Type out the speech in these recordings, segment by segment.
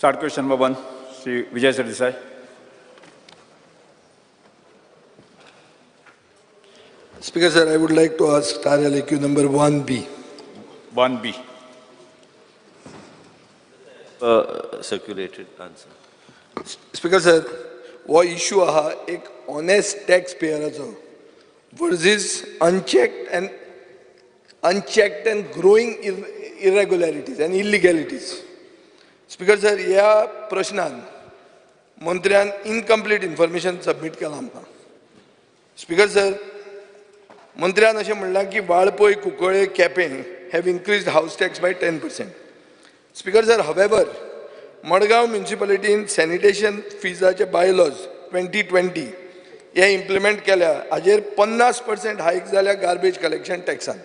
Start question number 1, Sri Vijay Sardesai. Speaker sir, I would like to ask star LAQ number 1B. 1B. Circulated answer. Speaker sir, what issue aha एक honest taxpayer versus unchecked and growing irregularities and illegalities. Speaker sir, या प्रश्नान मंत्र्यान incomplete information submit केला आमकां. Speaker sir, मंत्र्यान अशें म्हणलां की Valpoi Cuncolim Quepem have increased house tax by 10%. Speaker sir, however, Madgaon municipality sanitation feesaचे bylaws 2020 हे implement केल्या हाजेर 50% हायक जाल्या गार्बेज कलेक्शन टॅक्सान.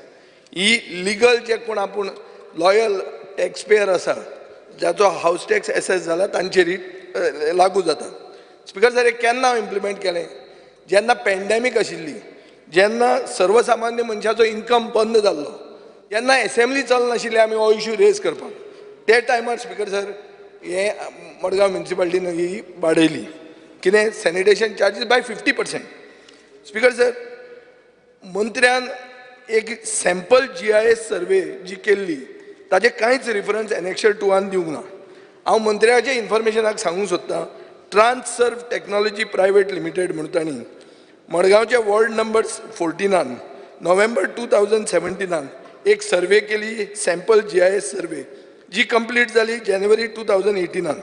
ही लिगल जे कोण आपूण लॉयल टॅक्सपेयर आसा जाचो हाऊस टॅक्स एसेस जाला तांचेर लागू जाता. स्पीकर सर, हे केन्ना इम्प्लिमेंट केलें? जेन्ना पॅन्डेमीक आशिल्ली, जेन्ना सर्वसामान्य मनशाचो इन्कम बंद जाल्लो, जेन्ना असेंब्ली चलनाशिल्ली आमी हो इश्यू रेज करपाक, ते टायमार स्पीकर सर हे मडगांव म्युनिसिपालिटीन ही वाडयली. कितें? Sanitation charges by 50%. Speaker sir, मंत्र्यान एक सॅम्पल GIS सर्वे जी केल्ली ताजे कांयच रेफरन्स एनेक्शर 2 दिवंक ना. हांव मंत्र्याचे इन्फॉर्मेशनाक सांगूंक सोदतां, ट्रान्ससर्व टेक्नॉलॉजी प्रायवेट लिमिटेड म्हणून तांणी मडगांवच्या वॉर्ड नंबर 14 नोव्हेंबर 2017 एक सर्वे केली, सॅम्पल GIS सर्वे, जी कंप्लीट जाली जानेवारी 2018.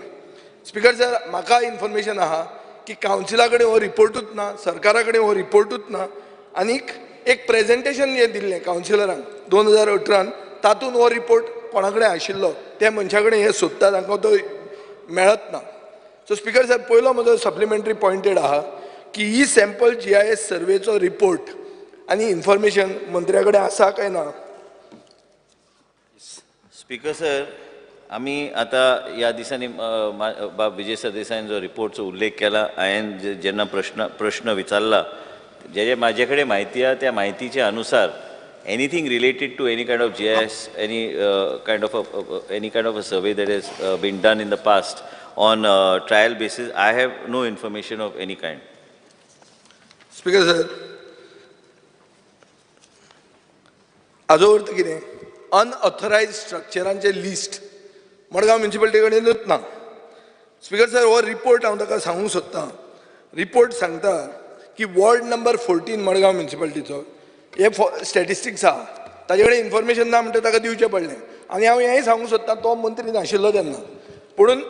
स्पीकर सर, म्हाका इन्फॉर्मेशन आहा की कावन्सिला कडेन हो रिपोर्टूच ना, सरकारा कडेन हो रिपोर्टूच ना, आनीक एक प्रेजेंटेशन हे दिल्लें कावन्सिलरांक 2018 तातूंत हो रिपोर्ट कोणा कडेन आशिल्लो त्या मनशा कडेन हे सोदता तांकां तो मेळत ना. सो स्पीकर सर, पयलो म्हजो सप्लिमेंटरी पॉयंटेड आहा की ही सॅम्पल GIS सर्वेचो रिपोर्ट आनी इन्फॉर्मेशन मंत्र्या कडेन आसा काय ना? स्पीकर सर, आम्ही आता या दिसांनी विजय सरदेसाईन जो रिपोर्टचा उल्लेख केला, हांवें जेन्ना प्रश्न विचारला, जे माझे कडेन माहिती आहे त्या माहितीच्या अनुसार anything related to any kind of GIS, any kind of a survey that has been done in the past on trial basis, I have no information of any kind. Speaker sir, हाजो अर्थ कितें? Unauthorised स्ट्रक्चरांचे list Madgaon municipality कडेनूच ना. Speaker sir, हो report हांव ताका सांगूंक सोदतां. Report सांगता की वॉर्ड नंबर 14 मडगांव म्युनिसिपालिटीचो हे स्टॅटिस्टिक्स आहा, ताजे कडेन इन्फॉर्मेशन ना म्हणटा ताका दिवचें पडलें. आनी हांव हेंय सांगूंक सोदतां, तो मंत्री नाशिल्लो तेन्ना, पुणून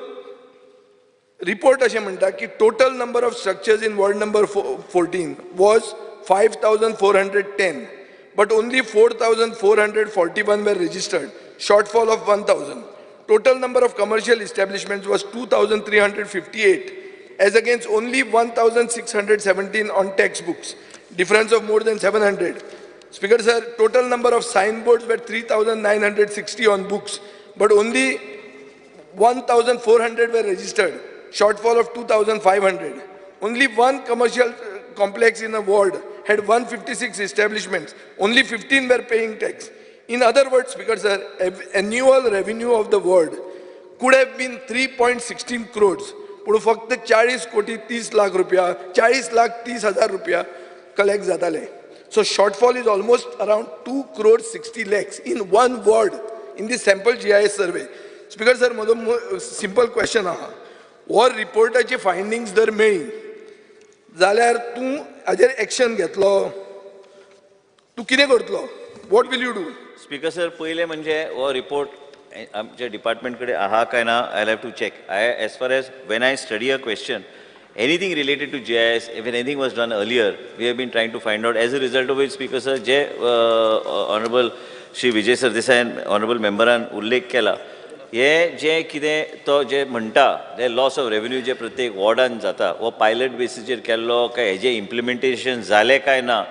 रिपोर्ट अशें म्हणटा की total number of structures in ward number 14 was 5410, but only 4441 were registered, shortfall of 1000. Total number of commercial establishments was 2358 as against only 1617 on textbooks, difference of more than 700. Speaker sir, total number of signboards were 3960 on books, but only 1400 were registered, shortfall of 2500. Only one commercial complex in a ward had 156 establishments, only 15 were paying tax. In other words, Speaker sir, annual revenue of the ward could have been 3.16 crores, पण फक्त 40 कोटी 30 लाख रुपया, 40 लाख 30,000 रुपया collect जाताले. So shortfall is almost around 2 crores 60 lakhs in one ward in the sample GIS survey. Speaker sir, म्हजो simple question आहा, हो रिपोर्टाची फायंडिंग्स जर मेळ्ळी जाल्यार तूं हाजेर एक्शन घेतलो, तूं कितें करतलो? What will you do? Speaker sir, पहिले म्हणजे हो रिपोर्ट आमच्या डिपार्टमेंट कडे आहा काय ना, I have to check. As far as when I study a question, anything related to GIS, if anything was done earlier, we have been trying to find out. As a result of which, Speaker sir, जे Honorable Shri Vijay Sardesai, Honorable Memberan उल्लेख केला, हे जे कितें तो जे म्हणटा जे लॉस ऑफ रेव्हेन्यू जे प्रत्येक वॉर्डान जाता, हो पायलट बेसिसचेर केल्लो काय हेजे इम्प्लिमेंटेशन जालें काय ना,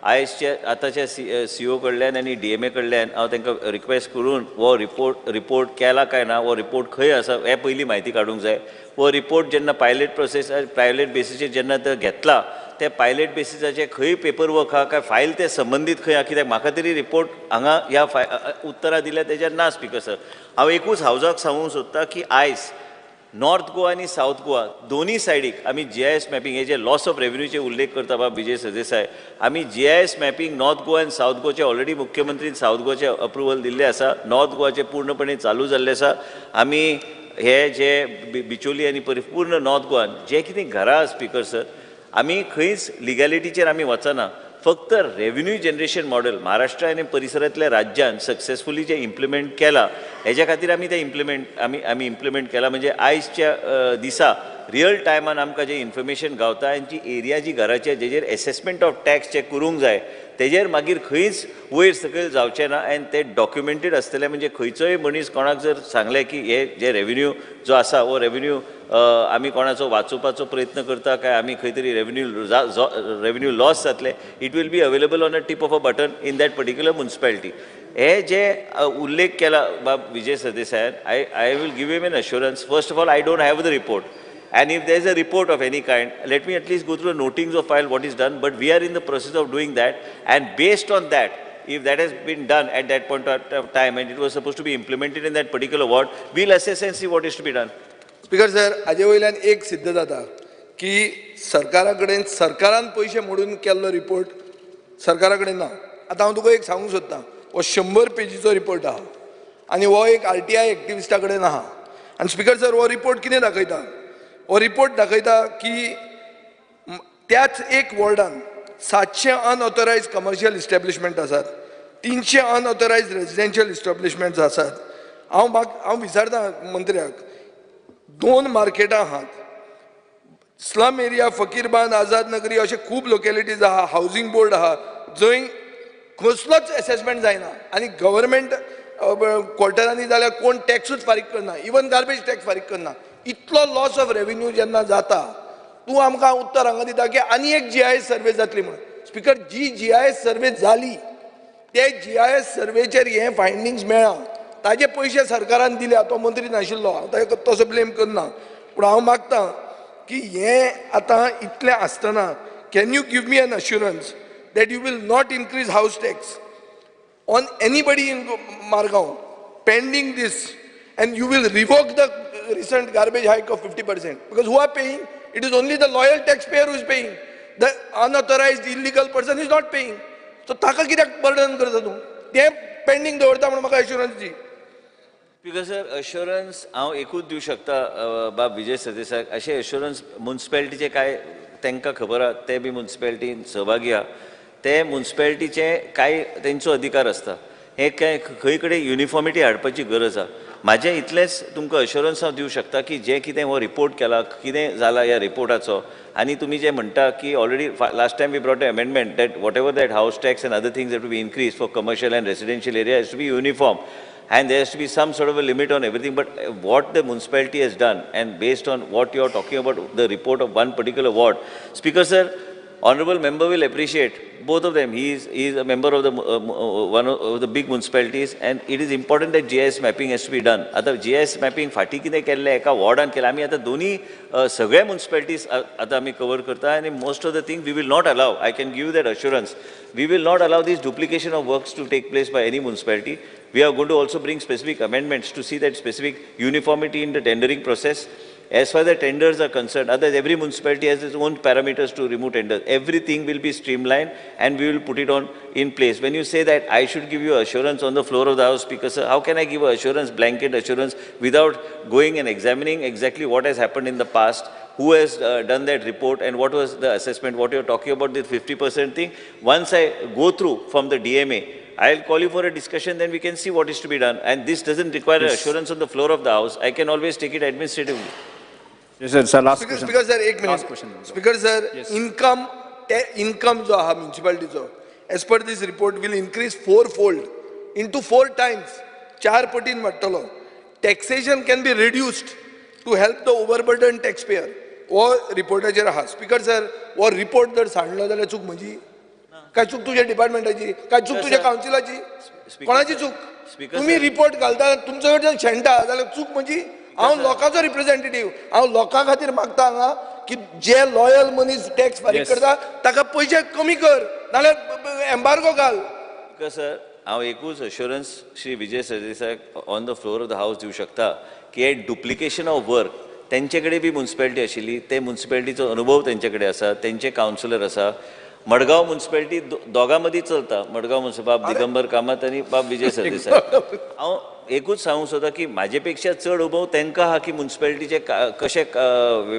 आयजच्या आतांच्या CO कडल्यान आनी DMA कडल्यान हांव तांकां रिक्वेस्ट करून हो रिपोर्ट केला काय ना, हो रिपोर्ट खंय आसा हे पयली म्हायती काडूंक जाय. हो रिपोर्ट जेन्ना पायलट बेसिसचेर जेन्ना तो घेतला, ते पायलट बेसिसाचे खंय पेपर वर्क आहा काय फायल ते संबंधीत खंय आहा, कित्याक म्हाका तरी रिपोर्ट हांगा ह्या उत्तरां दिल्या तेजेर ना. स्पीकर सर, हांव एकूच हावजाक सांगूंक सोदतां की आयज नॉर्थ गोवा आणि साऊथ गोवा दोन्ही सायडीक आमी GIS मॅपिंग हे जे लॉस ऑफ रेव्हेन्यूचे उल्लेख करता बाब विजय सरदेसाय, आमी GIS मॅपिंग नॉर्थ गोवा आनी साऊथ गोवाचे ऑलरेडी मुख्यमंत्रीन साऊथ गोवाचे अप्रुव्हल दिल्ले आसा, नॉर्थ गोवाचे पूर्णपणे चालू जाल्ले आसा. आमी हे जे बिचोली आनी पूर्ण नॉर्थ गोवान जे कितें घरां स्पीकर सर, आमी खंयच लिगॅलिटीचेर आमी वचना. फक्त रेव्हेन्यू जनरेशन मॉडेल महाराष्ट्र आनी परिसरांतल्या राज्यान सक्सेसफुली जे इम्प्लिमेंट केला हेच्या खातीर आमी ते इम्प्लिमेंट केला. म्हणजे आयजच्या दिसा रियल टायमान आमकां जे इन्फॉर्मेशन गावता आनी जी एरिया जी घराच्या जेजेर एसेसमेंट ऑफ टॅक्स जे करूंक जाय तेजेर मागीर खंयच वयर सकयल जावचें ना आनी ते डॉक्युमेंटेड आसतलें. म्हणजे खंयचोय मनीस कोणाक जर सांगलें की हे जे रेव्हेन्यू जो आसा हो रेव्हेन्यू आमी कोणाचो वाचोवपाचो प्रयत्न करता काय आमी खंय तरी रेव्हेन्यू लॉस जातले, it will be available on a tip of a button in that particular municipality. हे जे उल्लेख केला बाब विजय सरदेसायान, I will give him an assurance. First of all, I don't have the report. And if there is a report of any kind, let me at least go through the notings of file what is done. But we are in the process of doing that. And based on that, if that has been done at that point of time and it was supposed to be implemented in that particular ward, we'll assess and see what is to be done. Speaker sir, हाजे वयल्यान एक सिद्ध जाता की सरकारा कडेन सरकारान पयशे मोडून केल्लो रिपोर्ट सरकारा कडेन ना. आतां हांव तुका एक सांगूंक सोदतां, हो 100 पेजीचो रिपोर्ट आहा आनी हो एक RTI एक्टिविस्टा कडेन आहा. आनी स्पीकर सर, हो रिपोर्ट कितें दाखयता? हो रिपोर्ट दाखयता की त्याच एक वॉर्डान 700 अनऑथोरायज कमर्शियल इस्टॅब्लिशमेंट आसात, 300 अनऑथोरायज रेजिडेन्शियल इस्टॅब्लिशमेंट्स आसात. हांव विचारता मंत्र्याक, 2 मार्केटां आहात, स्लम एरिया, फकीरबान, आझाद नगरी अशे खूब लोकेलिटीज आहा, हावजिंग बोर्ड आहा जंय कसलोच एसेसमेंट जायना आनी गव्हर्मेंट क्वॉर्टरांनी जाल्यार कोण टॅक्सूच फारीक करना, इवन गार्बेज टॅक्स फारीक करना. इतलो लॉस ऑफ रेव्हेन्यू जेन्ना जाता, तूं आमकां उत्तर हांगा दिता की आनी एक GIS सर्वे जातली म्हणून. स्पीकर, जी GIS सर्वे जाली ते GIS सर्वेचेर हे फायंडिंग्स मेळ्ळा, ताजे पयशे सरकारान दिल्या, तो मंत्री नाशिल्लो, हांव ताका तसो ब्लेम करना. पूण हांव मागतां की हे आतां इतलें आसतना can you give me an assurance that you will not increase house tax on anybody in Margao pending these, and you will revoke the recent garbage hike of 50%, because who are paying? It is only the loyal taxpayer who is paying. The unauthorized illegal person is not paying. So taka kidak burden करता तूं? ते pending दवरता म्हणून म्हाका assurance the. Because sir assurance हांव एकूच दिवं शकता बाब विजय सरदेसाय. अशे अश्युरन्स म्युनिसिपॅलिटीचे काय तांकां खबर आहा, ते बी म्युनिसिपॅलिटीन सहभागी आहा, ते म्युनिसिपॅलिटीचे काय तेंचो अधिकार आसता. हे काय खंय कडेन युनिफॉर्मिटी हाडपाची गरज आहा. म्हाजें इतलेंच तुमकां अश्युरन्स हांव दिवं शकता की जे कितें हो रिपोर्ट केला, कितें जाला ह्या रिपोर्टाचो, आनी तुमी जे म्हणटा की already last time we brought a amendment that whatever that house tax and other things that be increase for commercial and residential area has to be uniform and there has to be some sort of a limit on everything. But what the municipality has done, and based on what you are talking about, the report of one particular ward, Speaker sir, honorable member will appreciate both of them. He is a member of the one of the big municipalities, and it is important that GIS mapping has to be done. आता GIS mapping फाटी कितें केल्लें एका वॉर्डान केलें. आमी आतां दोन्ही सगळ्या municipalities आतां आमी कवर करता, and most of the thing we will not allow. I can give you that assurance. We will not allow this duplication of works to take place by any municipality. We are going to also bring specific amendments to see that specific uniformity in the tendering process. As far as the tenders are concerned, otherwise every municipality has its own parameters to remove tenders. Everything will be streamlined and we will put it on in place. When you say that I should give you assurance on the floor of the House, Speaker sir, how can I give assurance, blanket assurance, without going and examining exactly what has happened in the past, who has done that report, and what was the assessment, what you're talking about, the 50% thing. Once I go through from the DMA, I'll call you for a discussion, then we can see what is to be done. And this doesn't require assurance on the floor of the House. I can always take it administratively. Yes, sir, last question. Speaker sir, एक Last minute. question. Speaker sir, Yes. income जो आहा municipality as per this report will increase 4-fold into 4 times. 4 पटीन वाडटलो. Taxation can be reduced to help the overburdened taxpayer. वो रिपोर्टाचेर आहा. Speaker sir, वो report जर सांडलो जाल्यार चूक म्हजी, काय चूक तुझ्या डिपार्टमेंटाची, काय चूक तुझ्या काउन्सिलाची, कोणाची चूक? तुम्ही रिपोर्ट घालता, तुमच्या कडच्यान शेणटा जाल्यार चूक म्हजी. हांव लोकांचो रिप्रेझेंटेटिव्ह, हांव लोकां खातीर मागता हांगा की जे लॉयल मनीस टॅक्स फारीक करता ताका पयशे कमी कर, नाल्यार एम्बार्गो घाल. सर, हांव एकूच assurance Shri Vijay Sardesai on the floor of the house दिवं शकता की हे डुप्लिकेशन ऑफ वर्क तेंचे कडेन बी म्युनिसिपॅलिटी आशिल्ली, ते म्युनिसिपॅलिटीचो अनुभव तेंचे कडेन आसा, तेंचे कावन्सिलर आसा. मडगांव म्युनिसिपॅलिटी दोगां मदीं चलता, मडगांव म्युनिसिपल बाब दिगंबर कामत आनी बाब विजय सरदेसाय. हांव एकूच सांगूंक सोदता की म्हाजे पेक्षा चड अनुभव तांकां आहा की म्युनिसिपॅलिटीचे कशें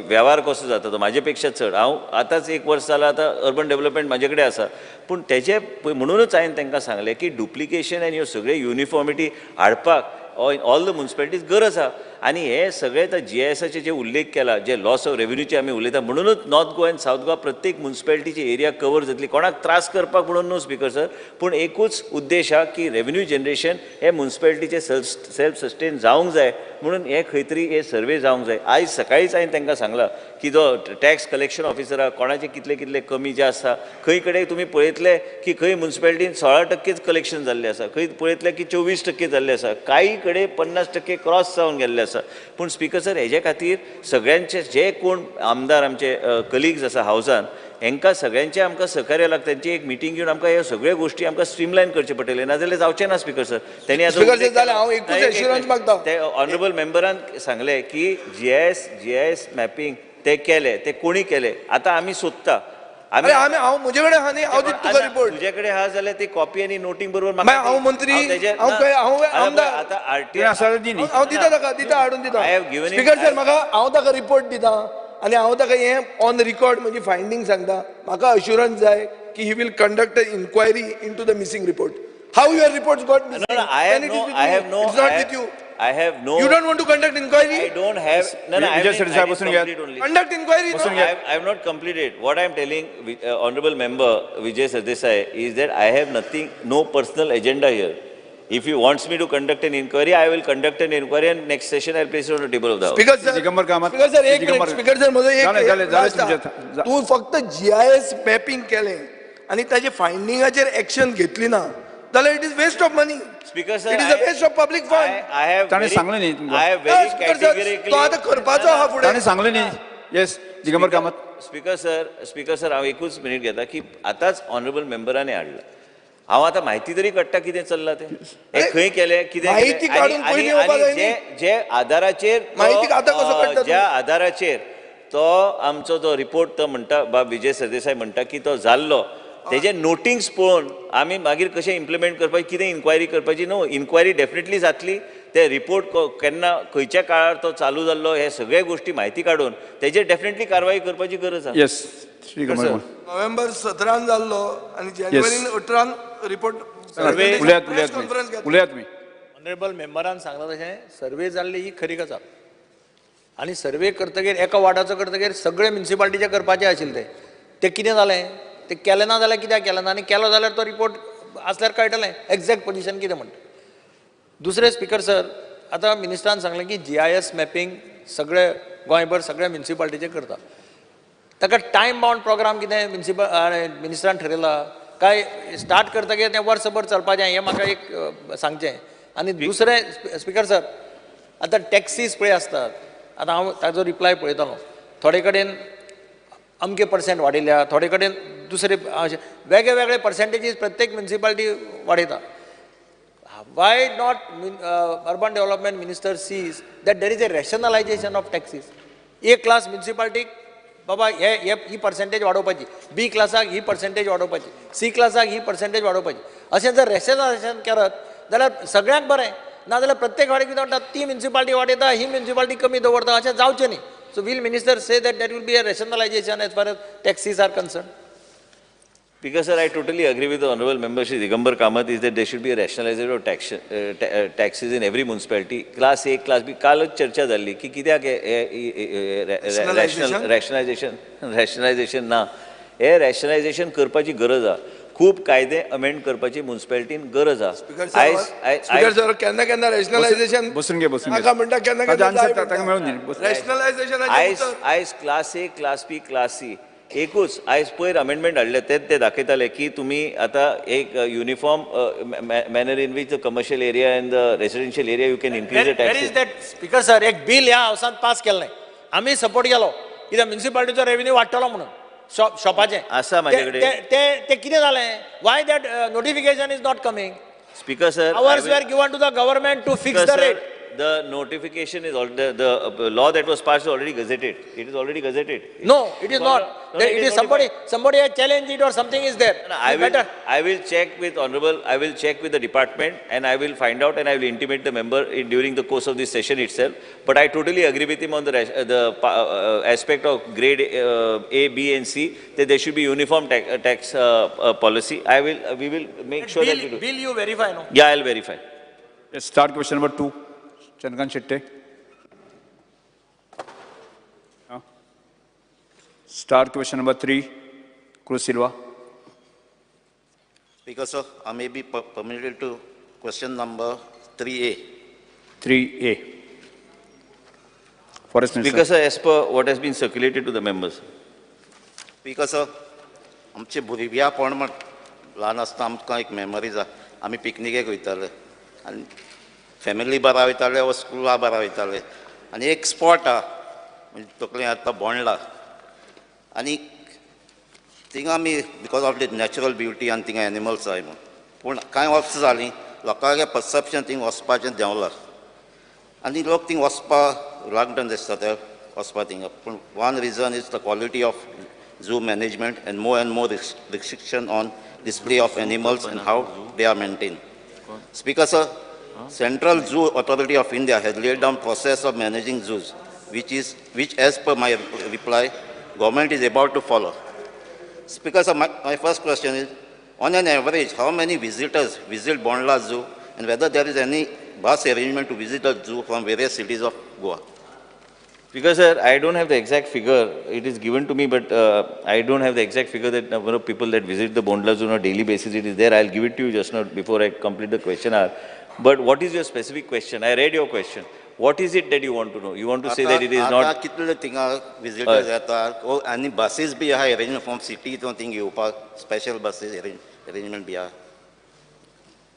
वेव्हार कसो जाता तो म्हाजे पेक्षा चड. हांव आतांच 1 वर्स जालां आतां अर्बन डेव्हलपमेंट म्हाजे कडेन आसा, पूण तेजे म्हणूनच हांवें तांकां सांगलें की डुप्लिकेशन आनी ह्यो सगळे युनिफॉर्मिटी हाडपाक ऑल द म्युनिसिपॅलिटीज गरज आहा. आनी हे सगळे आतां GISचे जे उल्लेख केला, जे लॉस ऑफ रेव्हेन्यूचे आमी उलयता, म्हणूनच नॉर्थ गोवा आनी सावथ गोवा प्रत्येक म्युनिसिपॅलिटीची एरिया कवर जातली. कोणाक त्रास करपाक म्हणून न्हू स्पिकर सर, पूण एकूच उद्देश हा की रेव्हेन्यू जनरेशन हे म्युनिसिपॅलिटीचे सेल्फ सस्टेन जावंक जाय, म्हणून हे खंय तरी हे सर्वे जावंक जाय. आयज सकाळीच हांवें तांकां सांगलां की जो टॅक्स कलेक्शन ऑफिसर आहा, कोणाचे कितले कितले कमी जे आसा, खंय कडेन तुमी पळयतले की खंय म्युनिसिपॅलिटीन 16% कलेक्शन जाल्लें आसा, खंय पळयतले की 24% जाल्लें आसा, काही कडेन 50% क्रॉस जावन गेल्ले आसा. पूण स्पिकर सर, हेजे खातीर सगळ्यांचे जे कोण आमदार आमचे कलिग्स आसा हावसान, हांकां सगळ्यांचे आमकां सहकार्य लागता. त्यांची एक मिटींग घेवन आमकां ह्यो सगळ्यो गोश्टी आमकां स्ट्रीमलायन करचे पडटले, नाजाल्यार जावचें ना स्पिकर सर. त्यांनी ते ऑनरेबल मेंबरान सांगले की GIS मॅपिंग ते केले, ते कोणी केले, आतां आमी सोदता. म्हजे कडेन आहा न्ही, हांव दिता तुका रिपोर्ट. तुजे कडेन आहा जाल्यार ती कॉपी आनी नोटींग बरोबर हांव मंत्री, हांव आमदार, आतां हांव दिता ताका, दिता हाडून दिता. स्पिकर सर, म्हाका हांव ताका रिपोर्ट दिता आनी हांव ताका हे ऑन रिकॉर्ड म्हजी फायंडींग सांगता. म्हाका अश्युरन्स जाय की he will conduct a inquiry into the missing report. How your reports got missing? I have no. You don't want to conduct inquiry? I don't have. No, I have conduct inquiry. I have not completed. What I am telling honorable member Vijay Sardesai is that I have nothing, no personal agenda here. If he wants me to conduct an inquiry, I will conduct an inquiry, and next session I will place it on the table of the House. Speaker sir, एक minute. Speaker sir, माझं एक तू फक्त GIS mapping केलें आणि ताजे फायंडिंगाचेर action घेतली ना जाल्यार it is waste of money. Speaker sir, it is a waste of public fund. I have very categorically. तो आता करपाचो आहा फुडें. ताणें सांगलें न्ही. Yes, Digambar Kamat. Speaker sir, हांव एकूच मिनीट घेता की आतांच ऑनरेबल मेंबरांनी हाडला. हांव आतां म्हायती तरी काडटा कितें चल्लां तें, हे खंय केलें, कितें म्हायती काडून पयलीं येवपाक जाय न्ही. जे आधाराचेर म्हायती आतां कसो काडटा, ज्या आधाराचेर तो आमचो जो रिपोर्ट तो म्हणटा, बाब विजय सरदेसाय म्हणटा की तो जाल्लो, तेजे नोटिंग्स पळोवन आमी मागीर कशें इम्प्लिमेंट करपाची, कितें इन्क्वायरी करपाची. नो, इन्क्वायरी डेफिनेटली जातली. ते रिपोर्ट केन्ना खंयच्या काळार तो चालू जाल्लो, हे सगळे गोश्टी म्हायती काडून तेजेर डेफिनेटली कारवाई करपाची गरज आसा. येस, नोव्हेंबर 17 जाल्लो आनी जानेवारी 18 रिपोर्ट. उलयात मी. ऑनरेबल मेंबरान सांगला तशें सर्वे जाल्ली ही खरी गजाल. आनी सर्वे करतकीर एका वार्डाचो करतकीर सगळे म्युनिसिपालिटीचे करपाचें आशिल्लें ते कितें जालें, ते केलें ना जाल्यार कित्याक केलें ना, आनी केलो जाल्यार तो रिपोर्ट आसल्यार कळटलें एक्झॅक्ट पोजिशन कितें म्हणटा. दुसरें स्पिकर सर, आतां मिनिस्टरान सांगलें की GIS मॅपिंग सगळे गोंयभर सगळ्या म्युनिसिपालिटीचे करता. ताका टायम बाउंड प्रोग्राम कितें मिनिस्टरान ठरयला काय, स्टार्ट करतकीर तें वर्सभर चलपाचें, हें म्हाका एक सांगचें. आनी दुसरें स्पिकर सर, आतां टॅक्सीस पळय आसतात, आतां हांव ताजो रिप्लाय पळयतालो. थोडे कडेन अमके % वाडयल्या, थोडे कडेन दुसरे वेगळे वेगळे पर्सेंटेजीस प्रत्येक म्युनिसिपालिटी वाडयता. Why not urban development minister sees that there is a rationalisation of taxes. A class म्युनिसिपालिटीक बाबा ही पर्सेंटेज वाडोवपाची, B क्लासाक ही पर्सेंटेज वाडोवपाची, C क्लासाक ही पर्सेंटेज वाडोवपाची. अशें जर रॅशनलायजेशन करत जाल्यार सगळ्यांक बरें. नाजाल्यार प्रत्येक वाडी कितें म्हणटा, ती म्युनिसिपालिटी वाडयता, ही म्युनिसिपालिटी कमी दवरता, अशें जावचें न्ही. So will minister say that there will be a rationalization as far as taxes are concerned? Because sir, I totally agree with the honorable member Shri Digambar Kamath is that there should be a rationalization of taxes in every municipality. Class A, Class B. कालच चर्चा झाली की कित्याक rationalization ना. हे rationalization करपाची गरज आहा. खूब कायदे अमेंड करपाची म्युनिसिपॅलिटीन गरज आहा. स्पीकर सर, केन्ना केन्ना रॅशनलायजेशन बसून घे. म्हाका म्हणटा केन्ना केन्ना रॅशनलायजेशन आयज class A, class B, class C एकूच आयज पयर अमेंडमेंट हाडले ते दाखयताले की तुमी आतां एक uniform manner in which the commercial area end the residential area you can increase the tax. Speaker sir, एक बिल ह्या हावसांत पास केल्लें, आमी सपोर्ट केलो कित्याक म्युनिसिपालिटीचो रेव्हेन्यू वाडटलो म्हणून शॉपाचें आसा म्हाजे कडेन. ते कितें जालें, Y that notification is not coming. Speaker sir, hours were given to the government to fix the rate. the notification is the law that was passed is already gazetted. It is already gazetted. No, it is not. No, It is somebody has challenged it or something is there. No, I Better. will check with Honorable, I will check with the department and I will find out and I will intimate the member during the course of this session itself. But I totally agree with him on the aspect of grade A, B and C, that there should be uniform tax policy. We will make sure that we do. Will you verify, no? Yeah, I'll verify. Let's start question number 2. Chandrakan Shetty. Start question number 3. Cruz Silva. Speaker, sir, I may be permitted to question number 3A. 3A. Forest Minister. Because as per what has been circulated to the members. Speaker, sir, आमचे भुरग्यां पण ल्हान आसतना आमकां एक memories आसा. आमी पिकनिकेक वयताले आनी फॅमिली बारा वयताले वा स्कुला बारा वयताले आनी एक स्पॉट आहा म्हणजे तकलें आतां बोंडला आनी थिंगा आमी because of the natural beauty आनी थिंगा एनिमल्स आहाय म्हूण पूण कांय वर्सां जालीं लोकांचें परसेप्शन थिंगा वचपाचें देंवलां आनी लोक थिंगा वचपाक रिलक्टंट दिसता ते वचपा थिंगा पूण one reason is the quality of zoo management and more restriction on display of animals and how they are maintained. Speaker, sir, Central Zoo Authority of India has laid down process of managing zoos, which as per my reply, government is about to follow. Speaker, sir, my first question is, on an average, how many visitors visit Bondla Zoo and whether there is any bus arrangement to visit the zoo from various cities of Goa? Because, sir, I don't have the exact figure. It is given to me, but I don't have the exact figure that number of people that visit the Bondla Zoo on a daily basis. It is there. I'll give it to you just now before I complete the question hour. But what is your specific question? I read your question. What is it that you want to know? You want to say that it is not... कितले थिंगा visitors येतात आनी buses बी आहा arrangement from city तो thing येवपाक special buses arrangement बी आहा.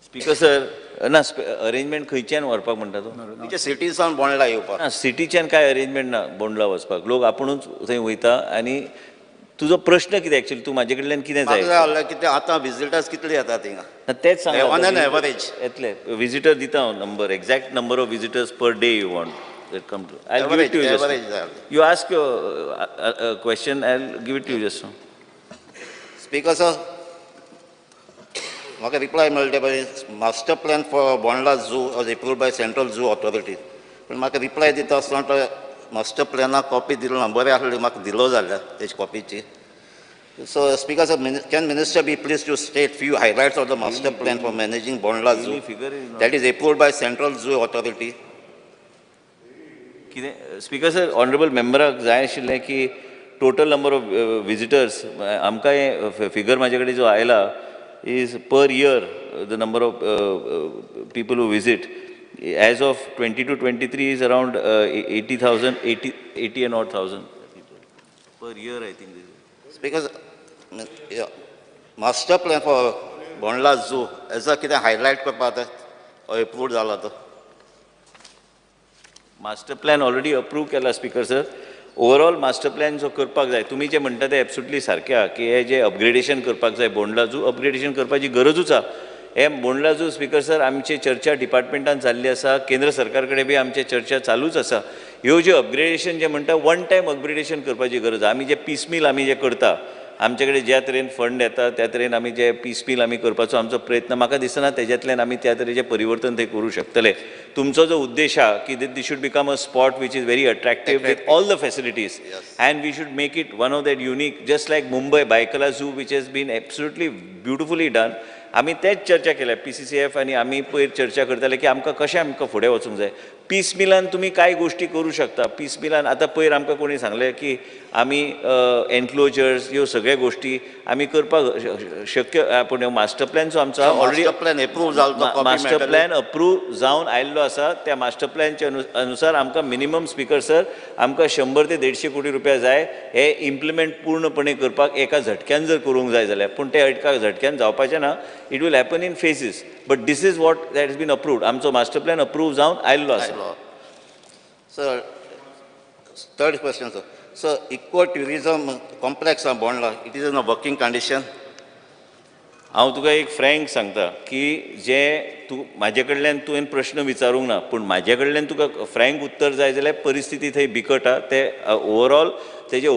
Speaker, sir, ना arrangement खंयच्यान व्हरपाक म्हणटा तूं? तुमच्या सिटीसान बोंडला येवपाक. ना सिटीच्यान काय अरेंजमेंट ना बोंडला वचपाक. लोक आपुणूच थंय वयता आनी तुजो प्रश्न कितें एक्चुअली तूं म्हाजे कडल्यान कितें जाय? म्हाका जाय आसलें कितें आतां visitors कितले येतात थिंगा? तेच सांग. On an average. येतले. विजिटर दिता हांव number. Exact number of visitors per day you want. Come to. I'll give it to you just now. You ask your question, I'll give it to you just now. Speaker, sir, म्हाका reply मेळटा पळय master plan for Bondla Zoo was approved by Central Zoo Authority. पण म्हाका reply दिता आसतना तो master planaक copy दिलो ना बरें आसलें म्हाका दिलो जाल्यार तेजी कॉपीची. So, Speaker, sir, can Minister be pleased to state few highlights of the master plan for managing Bondla Zoo that is approved by Central Zoo Authority? Speaker, sir, honorable member जाय आशिल्लें की total number of visitors आमकां हे figure म्हाजे कडेन जो आयला is per year the number of people who visit as of 20 to 23 is around 80,000 80 and odd thousand people per year I think this is. Because master plan for Bondla Zoo as a कितें highlight करपाक जाय approved जाला तो. Master plan already approved केला speaker sir. Overall master plan जो करपाक जाय तुमी जे म्हणटा ते एब्सोल्युटली सारकें आहा की हे जे अपग्रेडेशन करपाक जाय बोंडला जू अपग्रेडेशन करपाची गरजूच आहा. हे बोंडला जू स्पीकर सर आमची चर्चा डिपार्टमेंटान जाल्ली आसा केंद्र सरकार कडेन बी आमची चर्चा चालूच आसा. ह्यो ज्यो अपग्रेडेशन जे म्हणटा वन टायम अपग्रेडेशन करपाची गरज आहा. आमी जे पीसमील आमी जे करता आमचे कडेन ज्या तरेन फंड येता त्या तरेन आमी जे पीसमील आमी करपाचो आमचो प्रयत्न म्हाका दिसना तेज्यातल्यान आमी त्या तरेचें परिवर्तन थंय करूं शकतले. तुमचो जो उद्देश आहा की this should become a spot which is very attractive with all the facilities and we should make it one of that unique just like Mumbai Byculla zoo which has been absolutely beautifully done. आमी तेच चर्चा केल्या PCCF आनी आमी पयर चर्चा करताले की आमकां आमकां फुडें वचूंक जाय. पीस मिलान तुमी कांय गोश्टी करूं शकता. पीस मिलान आतां पयर आमकां कोणी सांगलें की आमी एनक्लोजर्स ह्यो सगळ्यो गोश्टी आमी करपाक शक्य पूण ह्यो मास्टर प्लॅन जो आमचो ऑलरेडी प्लॅन एप्रूव जालो मास्टर प्लॅन अप्रूव जावन आयिल्लो आसा. त्या मास्टर प्लॅनच्या अनुसार आमकां मिनिमम स्पीकर सर आमकां 100 ते 150 कोटी रुपया जाय हे इम्प्लिमेंट पूर्णपणे करपाक एका झटक्यान जर करूंक जाय जाल्यार. पूण ते एका झटक्यान जावपाचें ना. It will happen in phases but this is what that has been approved. आमचो मास्टर प्लॅन अप्रूव जावन आयिल्लो आसा. Sir, third question, sir. So, eco-tourism complex on Bondla, it is in a working condition. हांव तुका एक frank सांगता की जे तूं म्हाजे कडल्यान तुवें प्रश्न विचारूंक ना, पूण म्हाजे कडल्यान तुका फ्रँक उत्तर जाय जाल्यार परिस्थिती थंय बिकट आहा. ते ओवरऑल तेजे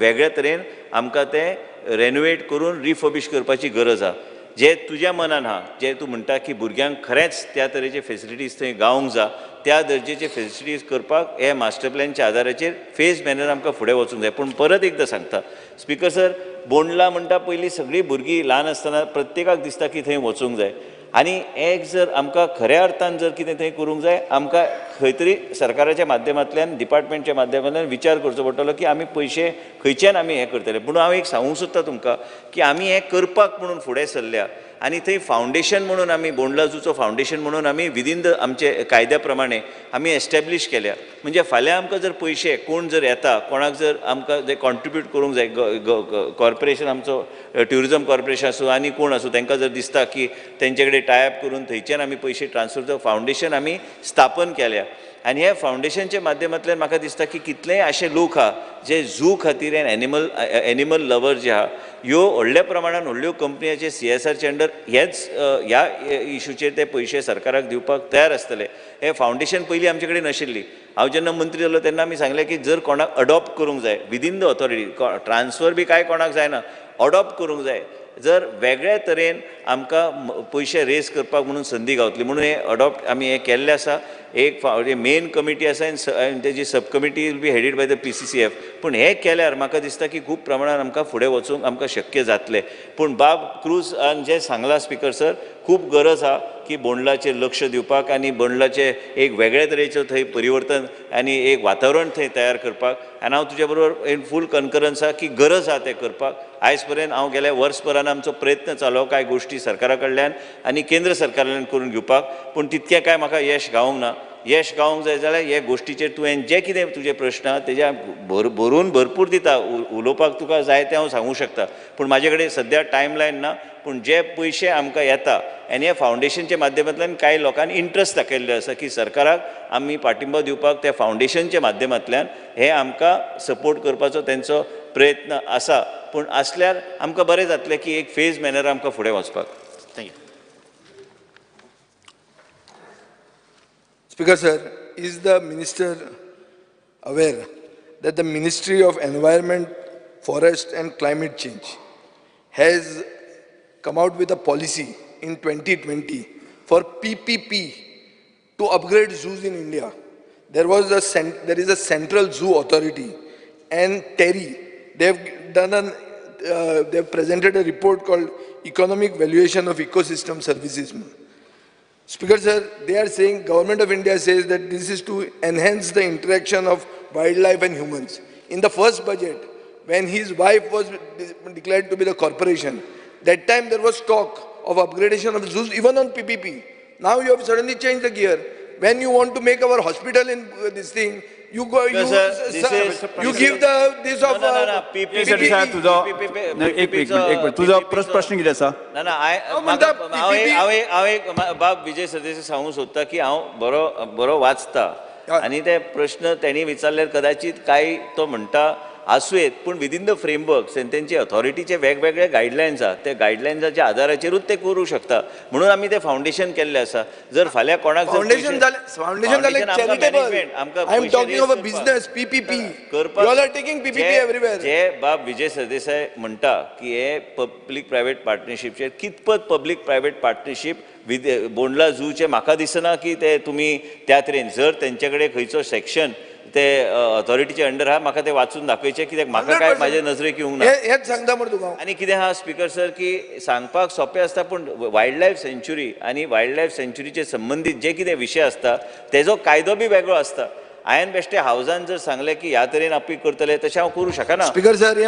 वेगळ्या तरेन आमकां तें रेनोवेट करून रिफर्बिश करपाची गरज आहा. जे तुज्या मनान आहा, जे तूं म्हणटा की भुरग्यांक खरेंच त्या तरेचे फेसिलिटीज थंय गावंक जाय, त्या दर्जेचे फेसिलिटीज करपाक हे मास्टर प्लॅनच्या आदाराचेर फेज मॅनर आमकां फुडें वचूंक जाय. पूण परत एकदां सांगता, स्पिकर सर, बोंडला म्हणटा पयलीं सगळीं भुरगीं ल्हान आसतना प्रत्येकाक दिसता की थंय वचूंक जाय. आनी एक जर आमकां खऱ्या अर्थान जर कितें थंय करूंक जाय, आमकां खंय तरी सरकाराच्या माध्यमांतल्यान, डिपार्टमेंटच्या माध्यमांतल्यान विचार करचो पडटलो की आमी पयशे खंयच्यान आमी हें करतले. पूण हांव एक सांगूंक सोदता तुमकां की आमी हें करपाक म्हणून फुडें सरल्या आनी थंय फावंडेशन म्हणून आमी बोंडला झूचो फावंडेशन म्हणून आमी विदीन द आमचे कायद्या प्रमाणे आमी एस्टॅब्लीश केल्या. म्हणजे फाल्यां आमकां जर पयशे कोण जर येता, कोणाक जर आमकां जे कॉन्ट्रिब्यूट करूंक जाय, कॉर्पोरेशन आमचो ट्युरिजम कॉर्पोरेशन आसूं आनी कोण आसूं, तांकां जर दिसता की तेंचे कडेन टायप करून थंयच्यान आमी पयशे ट्रान्सफर, फावंडेशन आमी स्थापन केल्या. आनी हे फावंडेशनच्या माध्यमांतल्यान म्हाका दिसता की कितलेय अशे लोक आहा जे झू खातीर एनिमल लवर जे आहा, ह्यो व्हडल्या प्रमाणान व्हडल्यो कंपनीचे CSRचे अंडर हेच ह्या इशूचेर ते पयशे सरकाराक दिवपाक तयार आसतले. हे फावंडेशन पयलीं आमचे कडेन नाशिल्ली. हांव जेन्ना मंत्री जालो तेन्ना आमी सांगलें की जर कोणाक अडॉप्ट करूंक जाय विदीन द ऑथॉरिटी, ट्रान्सफर बी कांय कोणाक जायना, अडॉप्ट करूंक जाय, जर वेगळ्या तरेन आमकां पयशे रेज करपाक म्हणून संदी गावतली म्हणून हे अडॉप्ट आमी हें केल्लें आसा. एक मेन कमिटी आसा आनी तेजी sub committee will be headed by the PCCF. पूण हें केल्यार म्हाका दिसता की खूब प्रमाणान आमकां फुडें वचूंक आमकां शक्य जातलें. पूण बाब क्रूजान जें सांगलां स्पिकर सर, खूब गरज आहा की बोंडलाचेर लक्ष दिवपाक आनी बोंडलाचे एक वेगळ्या तरेचो थंय परिवर्तन आनी एक वातावरण थंय तयार करपाक. आनी हांव तुज्या बरोबर इन फूल कन्करन्स आहा की गरज आहा तें करपाक. आयज पर्यंत हांव गेल्या वर्सभरान आमचो प्रयत्न चालू कांय गोश्टी सरकारा कडल्यान आनी केंद्र सरकारान करून घेवपाक, पूण तितकें कांय म्हाका यश गावूंक ना. यश गावंक जाय जाल्यार हे गोश्टीचेर तुवें जे कितें तुजे प्रश्न आहा तेज्या भरून भरपूर दिता, उलोवपाक तुका जाय तें हांव सांगूं शकता. पूण म्हाजे कडेन सद्या टायमलायन ना. पूण जे पयशे आमकां येता आनी हे फावंडेशनच्या माध्यमांतल्यान कांय लोकांनी इंट्रस्ट दाखयल्ले आसा की सरकाराक आमी पाठिंबो दिवपाक त्या फावंडेशनच्या माध्यमांतल्यान हे आमकां सपोर्ट करपाचो तेंचो प्रयत्न आसा. पूण आसल्यार आमकां बरें जातलें की एक फेज मॅनर आमकां फुडें वचपाक. Thank you. Speaker sir, is the minister aware that the Ministry of Environment, Forest and Climate Change has come out with a policy in 2020 for PPP to upgrade zoos in India? There is a central zoo authority and TERI. They've presented a report called Economic Valuation of Ecosystem Services. Speaker sir, they are saying, Government of India says that this is to enhance the interaction of wildlife and humans. In the first budget, when his wife was declared to be the corporation, that time there was talk of upgradation of zoos even on PPP. Now you have suddenly changed the gear. When you want to make our hospital in this thing, you go, you give the this of PPP. तुझा प्रश्न कितें आसा? ना ना हांव एक बाब विजय सरदेसाय सांगूंक सोदता की हांव बरो वाचता आनी ते प्रश्न तेणी विचारल्यार कदाचित काय तो म्हणटा आसूं येत, पूण विदीन द फ्रेमवर्क्स आनी तेंचे ऑथॉरिटीचे वेगवेगळे गायडलायन्स आहा, ते गायडलायन्साच्या आदाराचेरूच ते करूं शकता. म्हणून आमी ते फावंडेशन केल्लें आसा. जर फाल्यां कोणाक फावंडेशन जे बाब विजय सरदेसाय म्हणटा की हे पब्लीक प्रायवेट पार्टनरशिपचेर कितपत पब्लीक प्रायवेट पार्टनरशीप बोंडला झूचे म्हाका दिसना की ते तुमी त्या तरेन जर तेंचे कडेन खंयचो सेक्शन ते ऑथॉरिटीचे अंडर आहा, म्हाका ते वाचून दाखयचे, कित्याक म्हाका काय म्हाजे नजरेक येवंक ना. हेच सांगता मरे तुका. आनी कितें आहा स्पिकर सर की सांगपाक सोंपें आसता, पूण वायल्ड लायफ सँच्युरी आनी वायल्ड लायफ सँच्युरीचे संबंदीत जे कितें विशय आसता तेजो कायदो बी वेगळो आसता. हांवें बेश्टे हावजान जर सांगलें की ह्या तरेन आपील करतले तशें हांव करूं शकना. स्पिकर सर,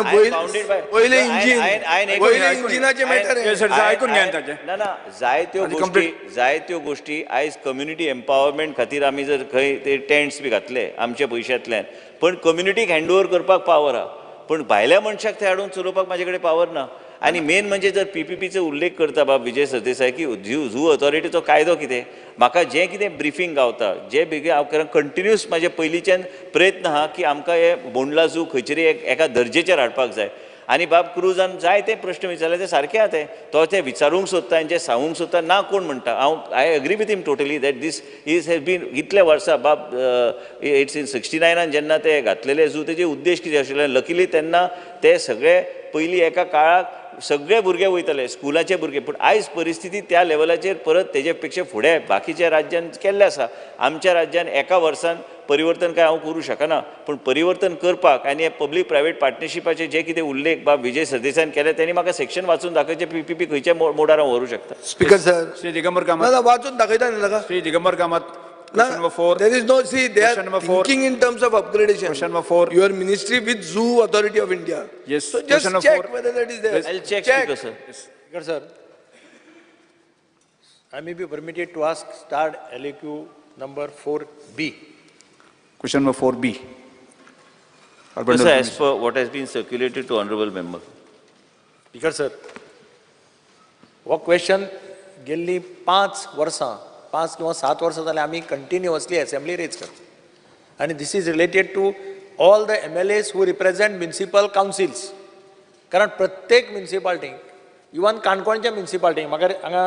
पयले इंजिनाचे मॅटर आयकून घेता ना ना जायत्यो गोश्टी आयज कम्युनिटी एम्पावरमेंट खातीर आमी जर खंय ते टेंट्स बी घातले आमच्या पयशांतल्यान, पण कम्युनिटीक हँडओवर करपाक पावर आहा, पण भायल्या मनशाक थंय हाडून चलोवपाक म्हाजे कडेन पावर ना. आनी मेन म्हणजे जर PPPचो उल्लेख करता बाब विजय सरदेसाय की झू ऑथॉरिटीचो कायदो कितें, म्हाका जें कितें ब्रिफींग गावता, जे बेगीन हांव कंटिन्यूस म्हाजे पयलींच्यान प्रयत्न आहा की आमकां हे बोंडला झू खंयतरी एका दर्जेचेर हाडपाक जाय. आनी बाब क्रुजान जायते प्रश्न विचारले ते सारके आहा तो ते विचारूंक सोदता आनी जे सांगूंक सोदता ना कोण म्हणटा I agree with him totally that this is has been इतले वर्सां बाब इट्स इन 69 जेन्ना ते घातलेले झू तेजे उद्देश कितें आशिल्ले लकीली तेन्ना ते सगळे पयलीं एका काळाक सगळे भुरगे वयताले स्कुलाचे भुरगे पूण आयज परिस्थिती त्या लेवलाचेर परत तेजे पेक्षा फुडें बाकीच्या राज्यान केल्ले आसा आमच्या राज्यान एका वर्सान परिवर्तन काय हांव करूं शकना पूण परिवर्तन करपाक आनी हे पब्लीक प्रायवेट पार्टनरशिपाचे जे कितें उल्लेख बाब विजय सरदेसायन केले त्यांनी म्हाका सेक्शन वाचून दाखयचे पीपीपी खंयच्या मोडार हांव व्हरूं शकता स्पीकर सर श्री दिगंबर कामत वाचून दाखयता न्ही ताका Shri Digambar Kamat Question number 4. There is no, see, they Question are number 4. thinking in terms of upgradation. Question number 4. Your ministry with Zoo Authority of India. Yes. So Question just number check 4. whether that is there. I'll check, Speaker, sir. Speaker, sir, I may be permitted to ask start LAQ number 4B. Question number 4B. Urban Sir, as Development. per what has been circulated to honorable member. Speaker, sir, वो question गेल्ली 5 वर्सां 5 किंवा 7 वर्सां जाल्यार आमी continuously assembly raise करता आनी this is related to all the MLAs who represent municipal councils कारण प्रत्येक म्युनिसिपालिटीक इवन काणकोणच्या म्युनिसिपालिटीक म्हाका हांगा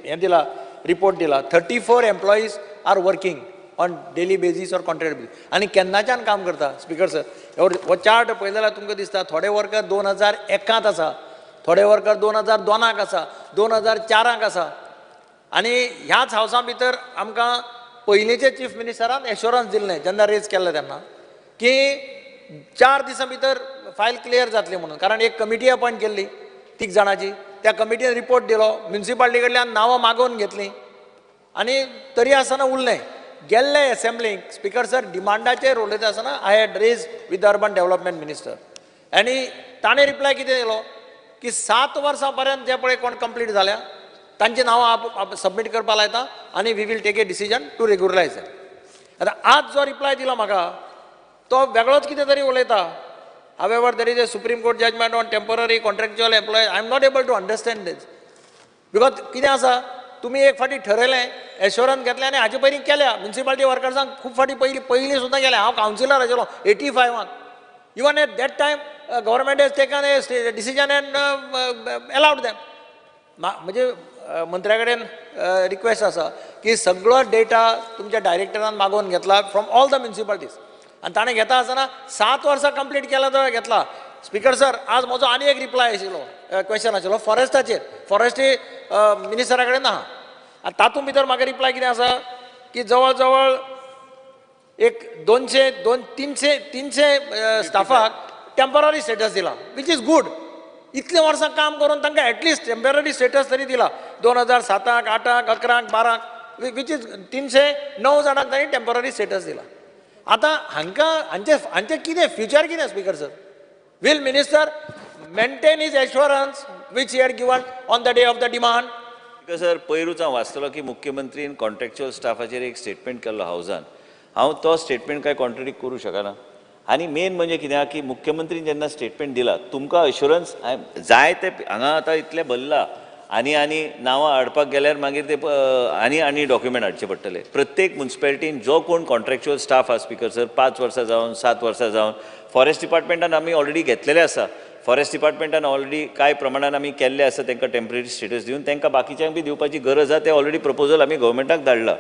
हें दिला रिपोर्ट दिला 34 employees are working on daily wages or contract wages आनी केन्नाच्यान काम करता स्पीकर सर हो चार्ट पळयलो जाल्यार तुमकां दिसता थोडे वर्कर 2001 आसा थोडे वर्कर 2002 आसा 2004 आसा आनी ह्याच हावसा भितर आमकां पयलींचे चीफ मिनिस्टरान एश्योरन्स दिल्लें जेन्ना रेज केल्लें तेन्ना की 4 दिसां भितर फायल क्लियर जातली म्हणून कारण एक कमिटी अपॉयंट केल्ली 3 जाणांची त्या कमिटीन रिपोर्ट दिलो म्युनिसिपालिटी कडल्यान नांवां मागोवन घेतलीं आनी तरी आसतना उरलें गेल्ले असेंब्लीक स्पीकर सर डिमांडाचेर उलयता आसतना I had raise with the urban development minister आनी ताणें रिप्लाय कितें दिलो की 7 वर्सां पर्यंत जे पळय कोण कंप्लीट जाल्या तांची नांवां सबमीट करपाक लायता आनी we will take a decision to regularise आतां आज जो रिप्लाय दिलो म्हाका तो वेगळोच कितें तरी उलयता however there is a Supreme Court judgment on temporary contractual employee I am not able to understand this because कितें आसा तुमी एक फाटी ठरयलें एश्योरन्स घेतलें आनी हाचे पयलीं केल्या म्युनिसिपालिटी वर्कर्सांक खूब फाटी पयलीं सुद्दां केल्या हांव कावन्सिलर आशिल्लो 85 even at that time government hedge taken a decision end allowed them म्हणजे मंत्र्या कडेन रिक्वेस्ट आसा की सगळो डेटा तुमच्या डायरेक्टरान मागोवन घेतला फ्रॉम ऑल द म्युनिसिपालिटीज आनी ताणें घेता आसतना 7 वर्सां कंप्लीट केला तो घेतला स्पीकर सर आज म्हजो आनी एक रिप्लाय आशिल्लो क्वेश्चन आशिल्लो फॉरेस्टाचेर फॉरेस्ट्री मिनिस्टरा कडेन ना आनी तातूंत भितर म्हाका रिप्लाय कितें आसा की जवळ जवळ एक 300 स्टाफाक टेम्पररी स्टेटस दिला विच इज गुड इतले वर्सां काम करून तांकां एटलिस्ट टेम्पररी स्टेटस तरी दिला 2007, 8, 11, 12 विच इज 309 जाणांक तांणी टेम्पररी स्टेटस दिला आतां हांचे कितें फ्युचर कितें speaker sir will minister maintain his assurance which he had given on the day of the demand sir पयरूच हांव वाचतलो की मुख्यमंत्रीन कॉन्ट्रॅक्च्युअल स्टाफाचेर एक स्टेटमेंट केल्लो हावजान हांव तो स्टेटमेंट काय कॉन्ट्रडिक्ट करूं शकना आनी मेन म्हणजे कितें की मुख्यमंत्रीन जेन्ना स्टेटमेंट दिला तुमकां अश्युरन्स जाय ते हांगा आतां इतलें भरला आनी नांवां हाडपाक गेल्यार मागीर ते आनी डॉक्युमेंट हाडचे पडटले प्रत्येक म्युनिसिपालिटीन जो कोण कॉन्ट्रॅक्च्युअल स्टाफ आसा स्पीकर सर 5 वर्सां जावन 7 वर्सां जावन फॉरेस्ट डिपार्टमेंटान आमी ऑलरेडी घेतलेले आसा फॉरेस्ट डिपार्टमेंटान ऑलरेडी कांय प्रमाणान आमी केल्ले आसा तांकां टेम्पररी स्टेटस दिवन तांकां बाकीच्यांक बी दिवपाची गरज आसा ते ऑलरेडी प्रपोजल आमी गव्हर्मेंटाक धाडला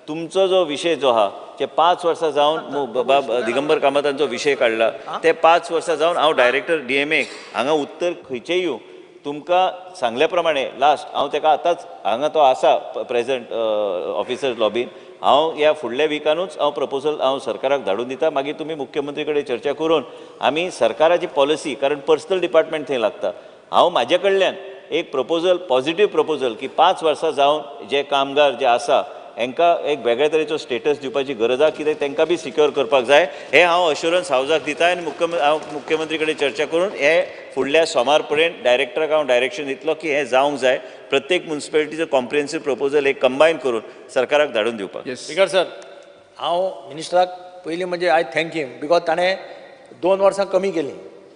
तुमचो जो विशय जो आहा जे 5 वर्सां जावन दिगंबर कामतांचो विशय काडला ते 5 वर्सां जावन हांव डायरेक्टर DMA हांगा उत्तर खंयचेय येवं तुमकां सांगल्या प्रमाणे लास्ट हांव ताका आतांच हांगा तो आसा प्रेझंट ऑफिसर लॉबीन हांव ह्या फुडल्या विकानूच हांव प्रपोजल हांव सरकाराक धाडून दिता मागीर तुमी मुख्यमंत्री कडेन चर्चा करून आमी सरकाराची पॉलिसी कारण पर्सनल डिपार्टमेंट थंय लागता हांव म्हाजे कडल्यान एक प्रपोजल पॉझिटिव्ह प्रपोजल की 5 वर्सां जावन जे कामगार जे आसा हांकां एक वेगळ्या तरेचो स्टेटस दिवपाची गरज आसा कित्याक तांकां बी सिक्योर करपाक जाय हे हांव अश्युरन्स हावजाक दिता आनी हांव मुख्यमंत्री कडेन चर्चा करून हे फुडल्या सोमार पर्यंत डायरेक्टराक हांव डायरेक्शन दितलो की हे जावंक जाय प्रत्येक म्युनिसिपालिटीचो कॉम्प्रिहेन्सीव प्रपोजल एक कंबायन करून सरकाराक धाडून दिवपाक स्पीकर सर हांव मिनिस्टराक पयलीं आय थँक हिम बिकॉज ताणें 2 वर्सां कमी केली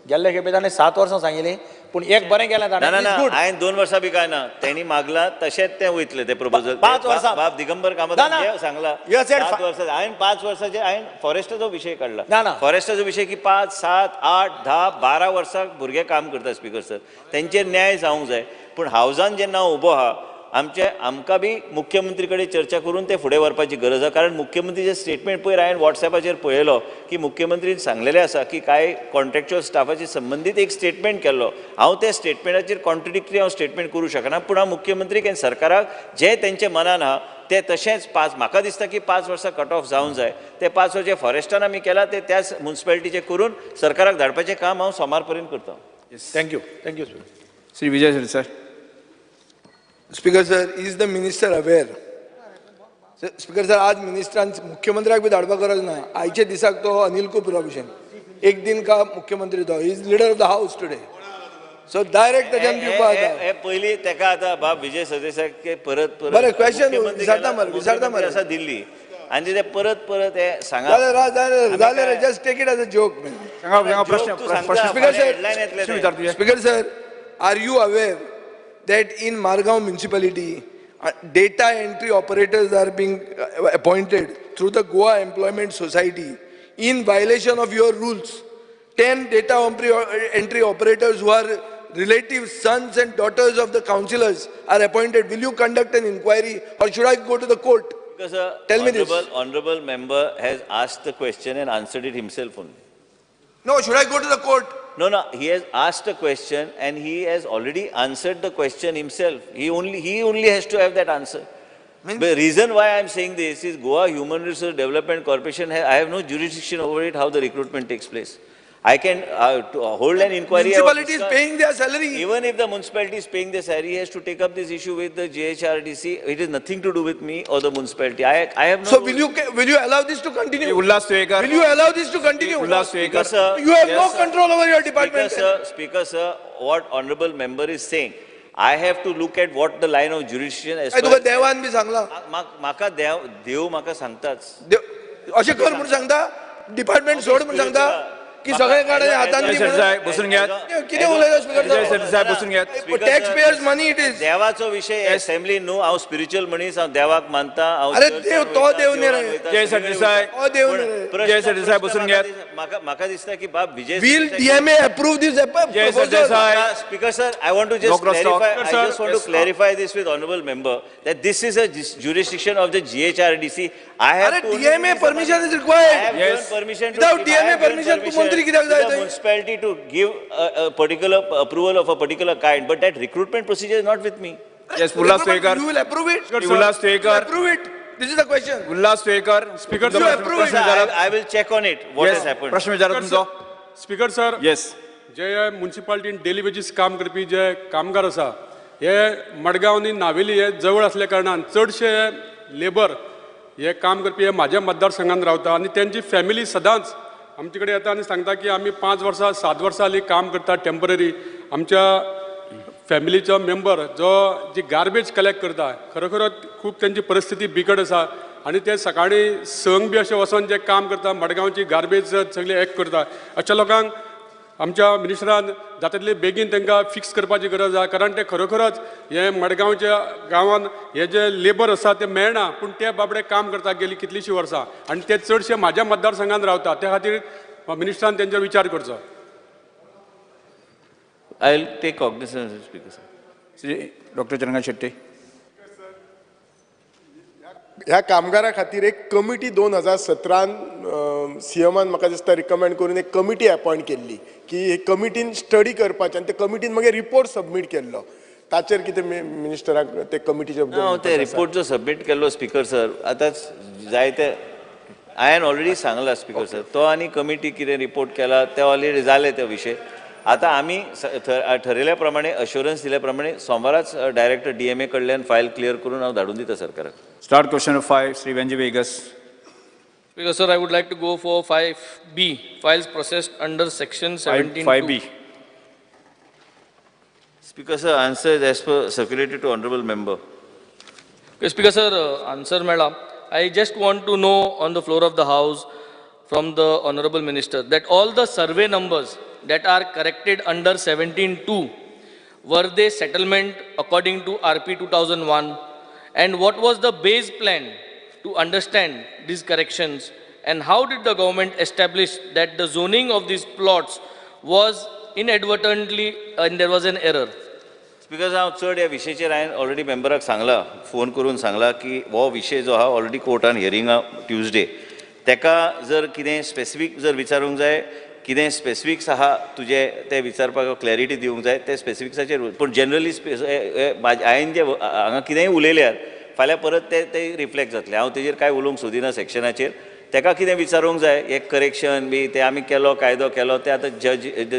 गेल्ले खेपे ताणें 7 वर्सां सांगिल्लीं पूण एक बरें केलें ना ना ताणें ना गुड हांवें 2 वर्सां बी काय ना त्यांनी मागला तशेंच ते वयतले ते प्रपोजल 5 वर्सां. बाब दिगंबर कामत ना, ना. जे सांगला You said 7 वर्सां हांवें 5 वर्सांचे हांवें फॉरेस्टाचो विशय काडला ना, ना. फॉरेस्टाचो विशय की 5, 7, 8, 10, 12 वर्सां भुरगे काम करता स्पीकर सर तेंचेर न्याय जावंक जाय पूण हावजान जेन्ना हांव उबो आहा आमकां बी मुख्यमंत्री कडेन चर्चा करून ते फुडें व्हरपाची गरज आहा कारण मुख्यमंत्रीचे स्टेटमेंट पयर हांवें वॉट्सॅपाचेर पळयलो की मुख्यमंत्रीन सांगलेलें आसा की कांय कॉन्ट्रॅक्च्युअल स्टाफाची संबंदीत एक स्टेटमेंट केल्लो हांव त्या स्टेटमेंटाचेर कॉन्ट्रडिक्टरी हांव स्टेटमेंट करूं शकना पूण हांव मुख्यमंत्रीक आनी सरकाराक जे तेंचे मनान आहा ते तशेंच म्हाका दिसता की 5 वर्सां कट ऑफ जावंक जाय ते 5 वर्सां फॉरेस्टान आमी केला ते त्याच म्युनिसिपालिटीचे करून सरकाराक धाडपाचें काम हांव सोमार पर्यंत करता thank you Shri Vijay Sardesai. Speaker sir, is the minister aware? Speaker sir, आज मिनिस्टरान मुख्यमंत्र्याक बी धाडपाक गरज ना. आयचे दिसाक तो अनिल कुमार भूषण एक दिन का मुख्यमंत्री तो is leader of the house today. So direct त्याच्यान दिवपाक जाता. हे पयलीं तेका आतां बाब विजय सरदेसायक परत बरें, question विचारता मरे. आसा दिल्ली आनी ते परत हे सांगा जाल्यार just take it as a joke. Speaker sir, are you aware that in Margao municipality, data entry operators are being appointed through the Goa Employment Society in violation of your rules? 10 data entry operators who are relatives, sons and daughters of the councillors are appointed. Will you conduct an inquiry or should I go to the court? Because Tell me this. honorable member has asked the question and answered it himself only. No, should I go to the court? No, he has asked a question and he has already answered the question himself. He only has to have that answer. The reason why I am saying this is Goa Human Resource Development Corporation, I have no jurisdiction over it, how the recruitment takes place. I can hold an inquiry. Municipality is paying their salary. Even if the municipality is paying their salary, he has to take up this issue with the GHRDC. It has nothing to do with me or the municipality. I have no. So will you allow this to continue? Will you allow this to continue? Speaker, sir, you have no control over your department. Speaker, sir, what honorable member is saying, I have to look at what the line of jurisdiction is. तुका देवान बी सांगला. म्हाका देव म्हाका सांगताच. अशें कर म्हणून सांगता, department सोड म्हणून सांगता. की सगळे काढे हातान बसून घ्या. किती उलयता स्पीकर बसून घ्या. Tax pairs money it is. देवाचो विषय असेंब्ली न्हू, हांव स्पिरिच्युअल मनीस, हांव देवाक मानता. अरे देव तो देव न्ही रे. जय सरदेसाय. तो देव न्ही रे. जय सरदेसाय बसून घ्या. म्हाका दिसता की बाब विजय will DMA approve this Jai Sardesai. Speaker sir, I want to just clarify this with honorable member that this is a jurisdiction of the GHRDC. I have to DMA permission is required. I have given permission without DMA permission to मंत्री कित्याक जाय the municipality to give a particular approval of a particular kind, but that recruitment procedure is not with me. Yes, Ullas Tekar. You will approve it. Ullas Tekar. Approve it. This is the question. Ullas Tekar. Speaker you approve it. I will check on it. What has happened? प्रश्न विचारा तुमचो. Speaker sir, Yes. जे म्युनिसिपालिटीन daily wages काम करपी जे कामगार आसा हे मडगांव आनी नावेली हे जवळ असल्या कारणान चडशे लेबर हे काम करपी हे म्हाज्या मतदारसंघात रावता आनी त्यांची फॅमिली सदांच आमचे कडेन येता आनी सांगता की आमी 5 वर्सां 7 वर्सां हालीं काम करता टेम्पररी. आमच्या फॅमिलीचो मेंबर जो जी गार्बेज कलेक्ट करता खरोखरच खूब त्यांची परिस्थिती बिकट आसा आनी ते सकाळीं संक बी अशें वचोन जे काम करता मडगांवची गार्बेज सगळे एक करता. अशा लोकांक आमच्या मिनिस्टरान जाता तितले बेगीन तांकां फिक्स करपाची गरज आसा कारण ते खरोखरच हे मडगांवच्या गांवांत हे जे लेबर आसा ते मेळना पूण ते बाबडे काम करता गेली कितलींशीं वर्सां आनी ते चडशे म्हाज्या मतदारसंघात रावता. त्या खातीर मिनिस्टरान तेंचेर विचार करचो. I will take cognizance, Speaker sir. Shri doctor Charanga Shetty. ह्या कामगारा खातीर एक कमिटी 2017 सीएमान म्हाका दिसता रिकमेंड करून एक कमिटी अपॉइंट केल्ली की हे कमिटीन स्टडी करपाचें आनी ते कमिटीन मागीर रिपोर्ट सबमीट केल्लो. ताचेर कितें मिनिस्टराक ते कमिटीचे ते रिपोर्ट जो सबमीट केल्लो स्पीकर सर आतांच जायते हांवें ऑलरेडी सांगला स्पीकर सर तो आनी कमिटी कितें रिपोर्ट केला ते ऑलरेडी जाले ते विशय. आता आम्ही ठरलेल्या प्रमाणे अश्युरन्स दिल्या प्रमाणे सोमवारच डायरेक्टर DMA कडल्यान फायल क्लियर करून हांव धाडून दिता सरकाराक. Start question of 5, Sri Venji Vegas. Speaker sir, I would like to go for 5B, files processed under section 17. 5B. Speaker sir, answer is as per circulated to honorable member. Okay, Speaker sir, answer madam. I just want to know on the floor of the house from the honorable minister that all the survey numbers that are corrected under 17.2 Were they settlement according to RP 2001? And what was the base plan to understand these corrections? And how did the government establish that the zoning of these plots was inadvertently and there was an error? Because हांव चड ह्या विशयाचेर हांवें already मेंबराक सांगला, phone करून सांगला की हो विशय जो आहा ऑलरेडी कोर्टान हियरिंग ट्युजडे, तेका जर कितें स्पेसिफीक जर विचारूंक जाय, कितें स्पेसिफिक्स आहा तुजे ते विचारपाक क्लॅरिटी दिवंक जाय ते स्पेसिफिक्साचेर. पूण जनरली हांवें जे हांगा कितेंय उलयल्यार फाल्यां परत ते रिफ्लेक्ट जातले. हांव तेजेर कांय उलोवंक सोदिना सेक्शनाचेर. तेका कितें विचारूंक जाय, एक करेक्शन बी ते आमी केलो, कायदो केलो, ते आतां जज it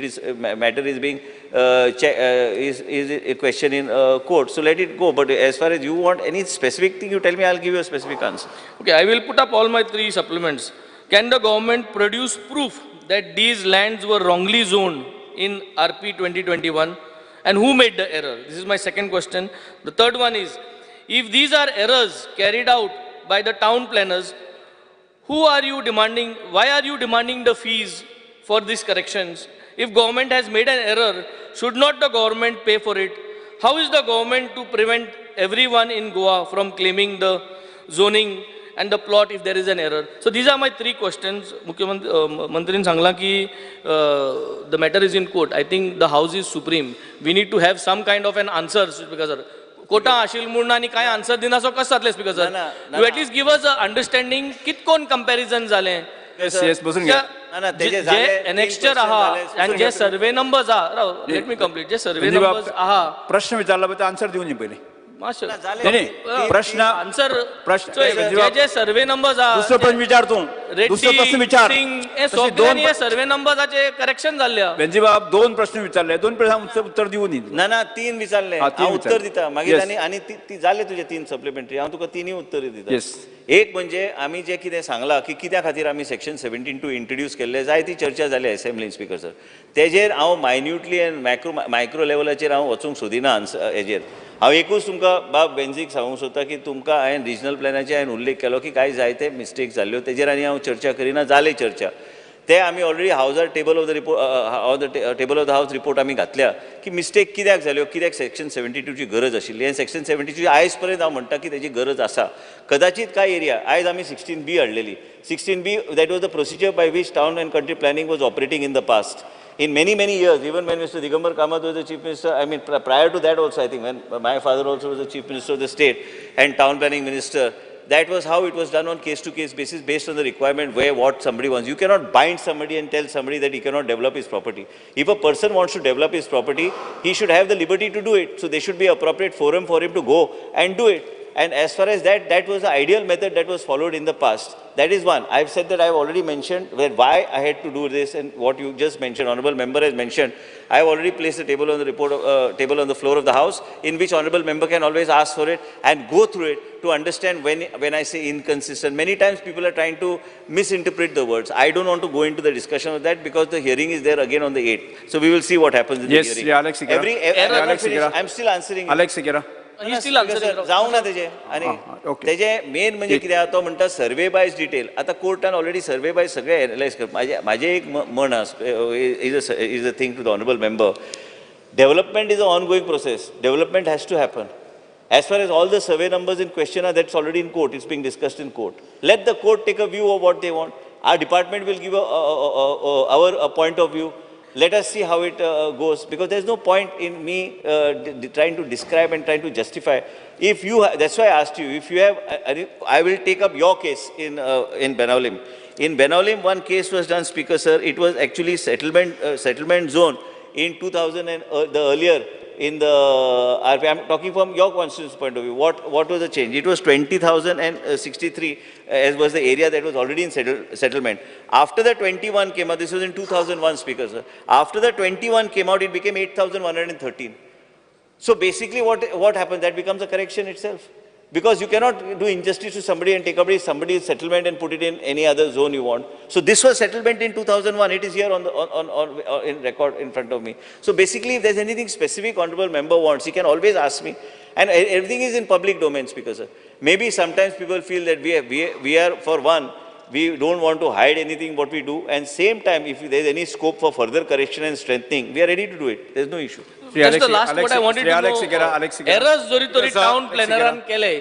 is matter is being is a question in court, so let it go. But as far as you want any specific thing, you tell me, I'll give you a specific answer. Okay, I will put up all my 3 supplements. Can the government produce proof that these lands were wrongly zoned in RP 2021? And who made the error? This is my second question. The third one is, if these are errors carried out by the town planners, who are you demanding, why are you demanding the fees for these corrections? If government has made an error, should not the government pay for it? How is the government to prevent everyone in Goa from claiming the zoning and the plot if there is an error? So these are my 3 questions. Mantrin sangla ki the matter is in court. I think the house is supreme. We need to have some kind of an answer, Speaker sir. Kota ashil murna ni kai answer dina so kas satle, Speaker sir. You at least give us a understanding kitkon comparison zale. Yes, बसून घ्या. जे annexure आहा and जे survey numbers आहा, let me complete. जे survey numbers आहा. प्रश्न विचारला तर आन्सर देऊ नये पहिले. नाही प्रश्न आन्सर प्रश्न जे सर्वे नंबर्स आहा. दुसरं प्रश्न विचारतो. दुसरं प्रश्न विचार. दोन हे सर्वे नंबर्साचे करेक्शन झाले. बेंजीबाब 2 प्रश्न विचारले, 2 प्रश्न उत्तर देऊ नये. ना 3 विचारले, हांव उत्तर दिता मागीर आनी ती जाले तुजे 3 सप्लिमेंटरी. हांव तुका 3 उत्तर दिता. एक म्हणजे आमी जे कितें सांगला की कित्या खातीर आमी सेक्शन 17(2) इंट्रोड्यूस केल्ले, जायती चर्चा जाली असेंब्लीन, स्पीकर सर. तेजेर हांव मायन्युटली एंड मायक्रो लेवलाचेर हांव वचूंक सोदिना हेजेर. हांव एकूच तुमकां बाब बेंजीक सांगूंक सोदता की तुमकां हांवें रिजनल प्लॅनाचे हांवें उल्लेख केलो की कांय जायते मिस्टेक जाल्ल्यो, तेजेर आनी हांव चर्चा करिना. जाले चर्चा, ते आमी ऑलरेडी हावजार table of the report table of the house report आमी घातल्या की मिस्टेक कित्याक जाल्यो, कित्याक सेक्शन 72ची गरज आशिल्ली. आनी सेक्शन 72 आयज पर्यंत हांव म्हणटा की तेजी गरज आसा. कदाचित कांय एरिया आयज आमी 16B हाडलेली. 16B that was the procedure by which town and country planning was operating in the past. In many years, even when Mr. Digambar Kamath was the Chief Minister, I mean prior to that also, I think when my father also was the Chief Minister of the state and Town Planning Minister, that was how it was done on case-to-case basis based on the requirement where what somebody wants. You cannot bind somebody and tell somebody that he cannot develop his property. If a person wants to develop his property, he should have the liberty to do it. So there should be appropriate forum for him to go and do it. And as far as that was the ideal method that was followed in the past. That is one. I've said that I've already mentioned why I had to do this, and what you just mentioned, Honourable Member has mentioned. I've already placed a table on the table on the floor of the House, in which Honourable Member can always ask for it and go through it to understand when I say inconsistent. Many times people are trying to misinterpret the words. I don't want to go into the discussion of that because the hearing is there again on the 8th. So we will see what happens in the hearing. Yes, Alex Sigara. I'm still answering. Alex Sigara. जाऊ ना तेजे आनी तेजे main म्हणजे कितें तो म्हणटा सर्वे boys detail. आतां कोर्टान ऑलरेडी सर्वे बायज सगळे एनालायज कर. म्हाजे एक म्हण is a thing to the honourable member. Development is a ongoing process. Development has to happen. As far as all the survey numbers in question are, that's already in court. It's being discussed in court. Let the court take a view of what they want. Our department will give our point of view. Let us see how it goes, because there's no point in me trying to describe and trying to justify. If you, that's why I asked you. If you have, I will take up your case in Benaulim. In Benaulim, one case was done, Speaker sir. It was actually settlement zone in 2000 and the earlier. In the RP, I'm talking from your constituency point of view. What was the change? It was 20,063 as was the area that was already in settlement. After the 21 came out, this was in 2001, Speaker sir. After the 21 came out, it became 8,113. So basically what happens? That becomes a correction itself. Because you cannot do injustice to somebody and take away somebody's settlement and put it in any other zone you want. So this was settlement in 2001. It is here in record in front of me. So basically, if there's anything specific honourable member wants, he can always ask me. And everything is in public domain, Speaker sir. Maybe sometimes people feel that we are for one, we don't want to hide anything what we do. And same time, if there's any scope for further correction and strengthening, we are ready to do it. There's no issue. That's the last what I wanted to Alex know. Sigera, Alex Sigera. Errors जरी तरी Yes, sir. town Alex planneran Sigera. केले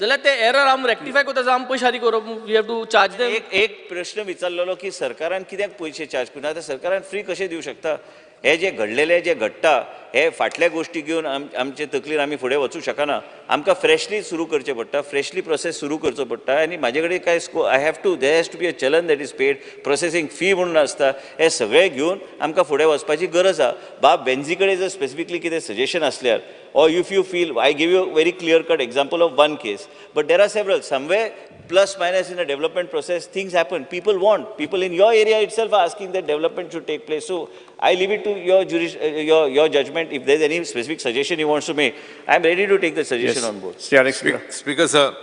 जाल्यार ते error आम rectify करता आम पयशे आदी करप. We have to charge them. एक प्रश्न विचारलेलो की सरकारान कित्याक पयशे चार्ज करना आतां सरकारान फ्री कशें दिवं शकता हे जे घडलेले जे घडटा हे फाटल्या गोष्टी घेवन आमचे तकलेर आमी फुडें वचूंक शकना आमकां फ्रेशली सुरू करचें पडटा फ्रेशली प्रोसेस सुरू करचो पडटा आनी म्हाजे कडेन काय I have to there has to be a challan that is paid processing fee म्हणून आसता हे सगळें घेवन आमकां फुडें वचपाची गरज आहा बाब बेन्झी कडेन जर स्पेसिफिकली कितें सजेशन आसल्यार or if you feel, I give you a very clear-cut example of one case, but there are several. Somewhere, plus minus in a development process, things happen. People want. People in your area itself are asking that development should take place. So I leave it to your judgment. If there's any specific suggestion he wants to make, I'm ready to take the suggestion on board. Speaker, sir,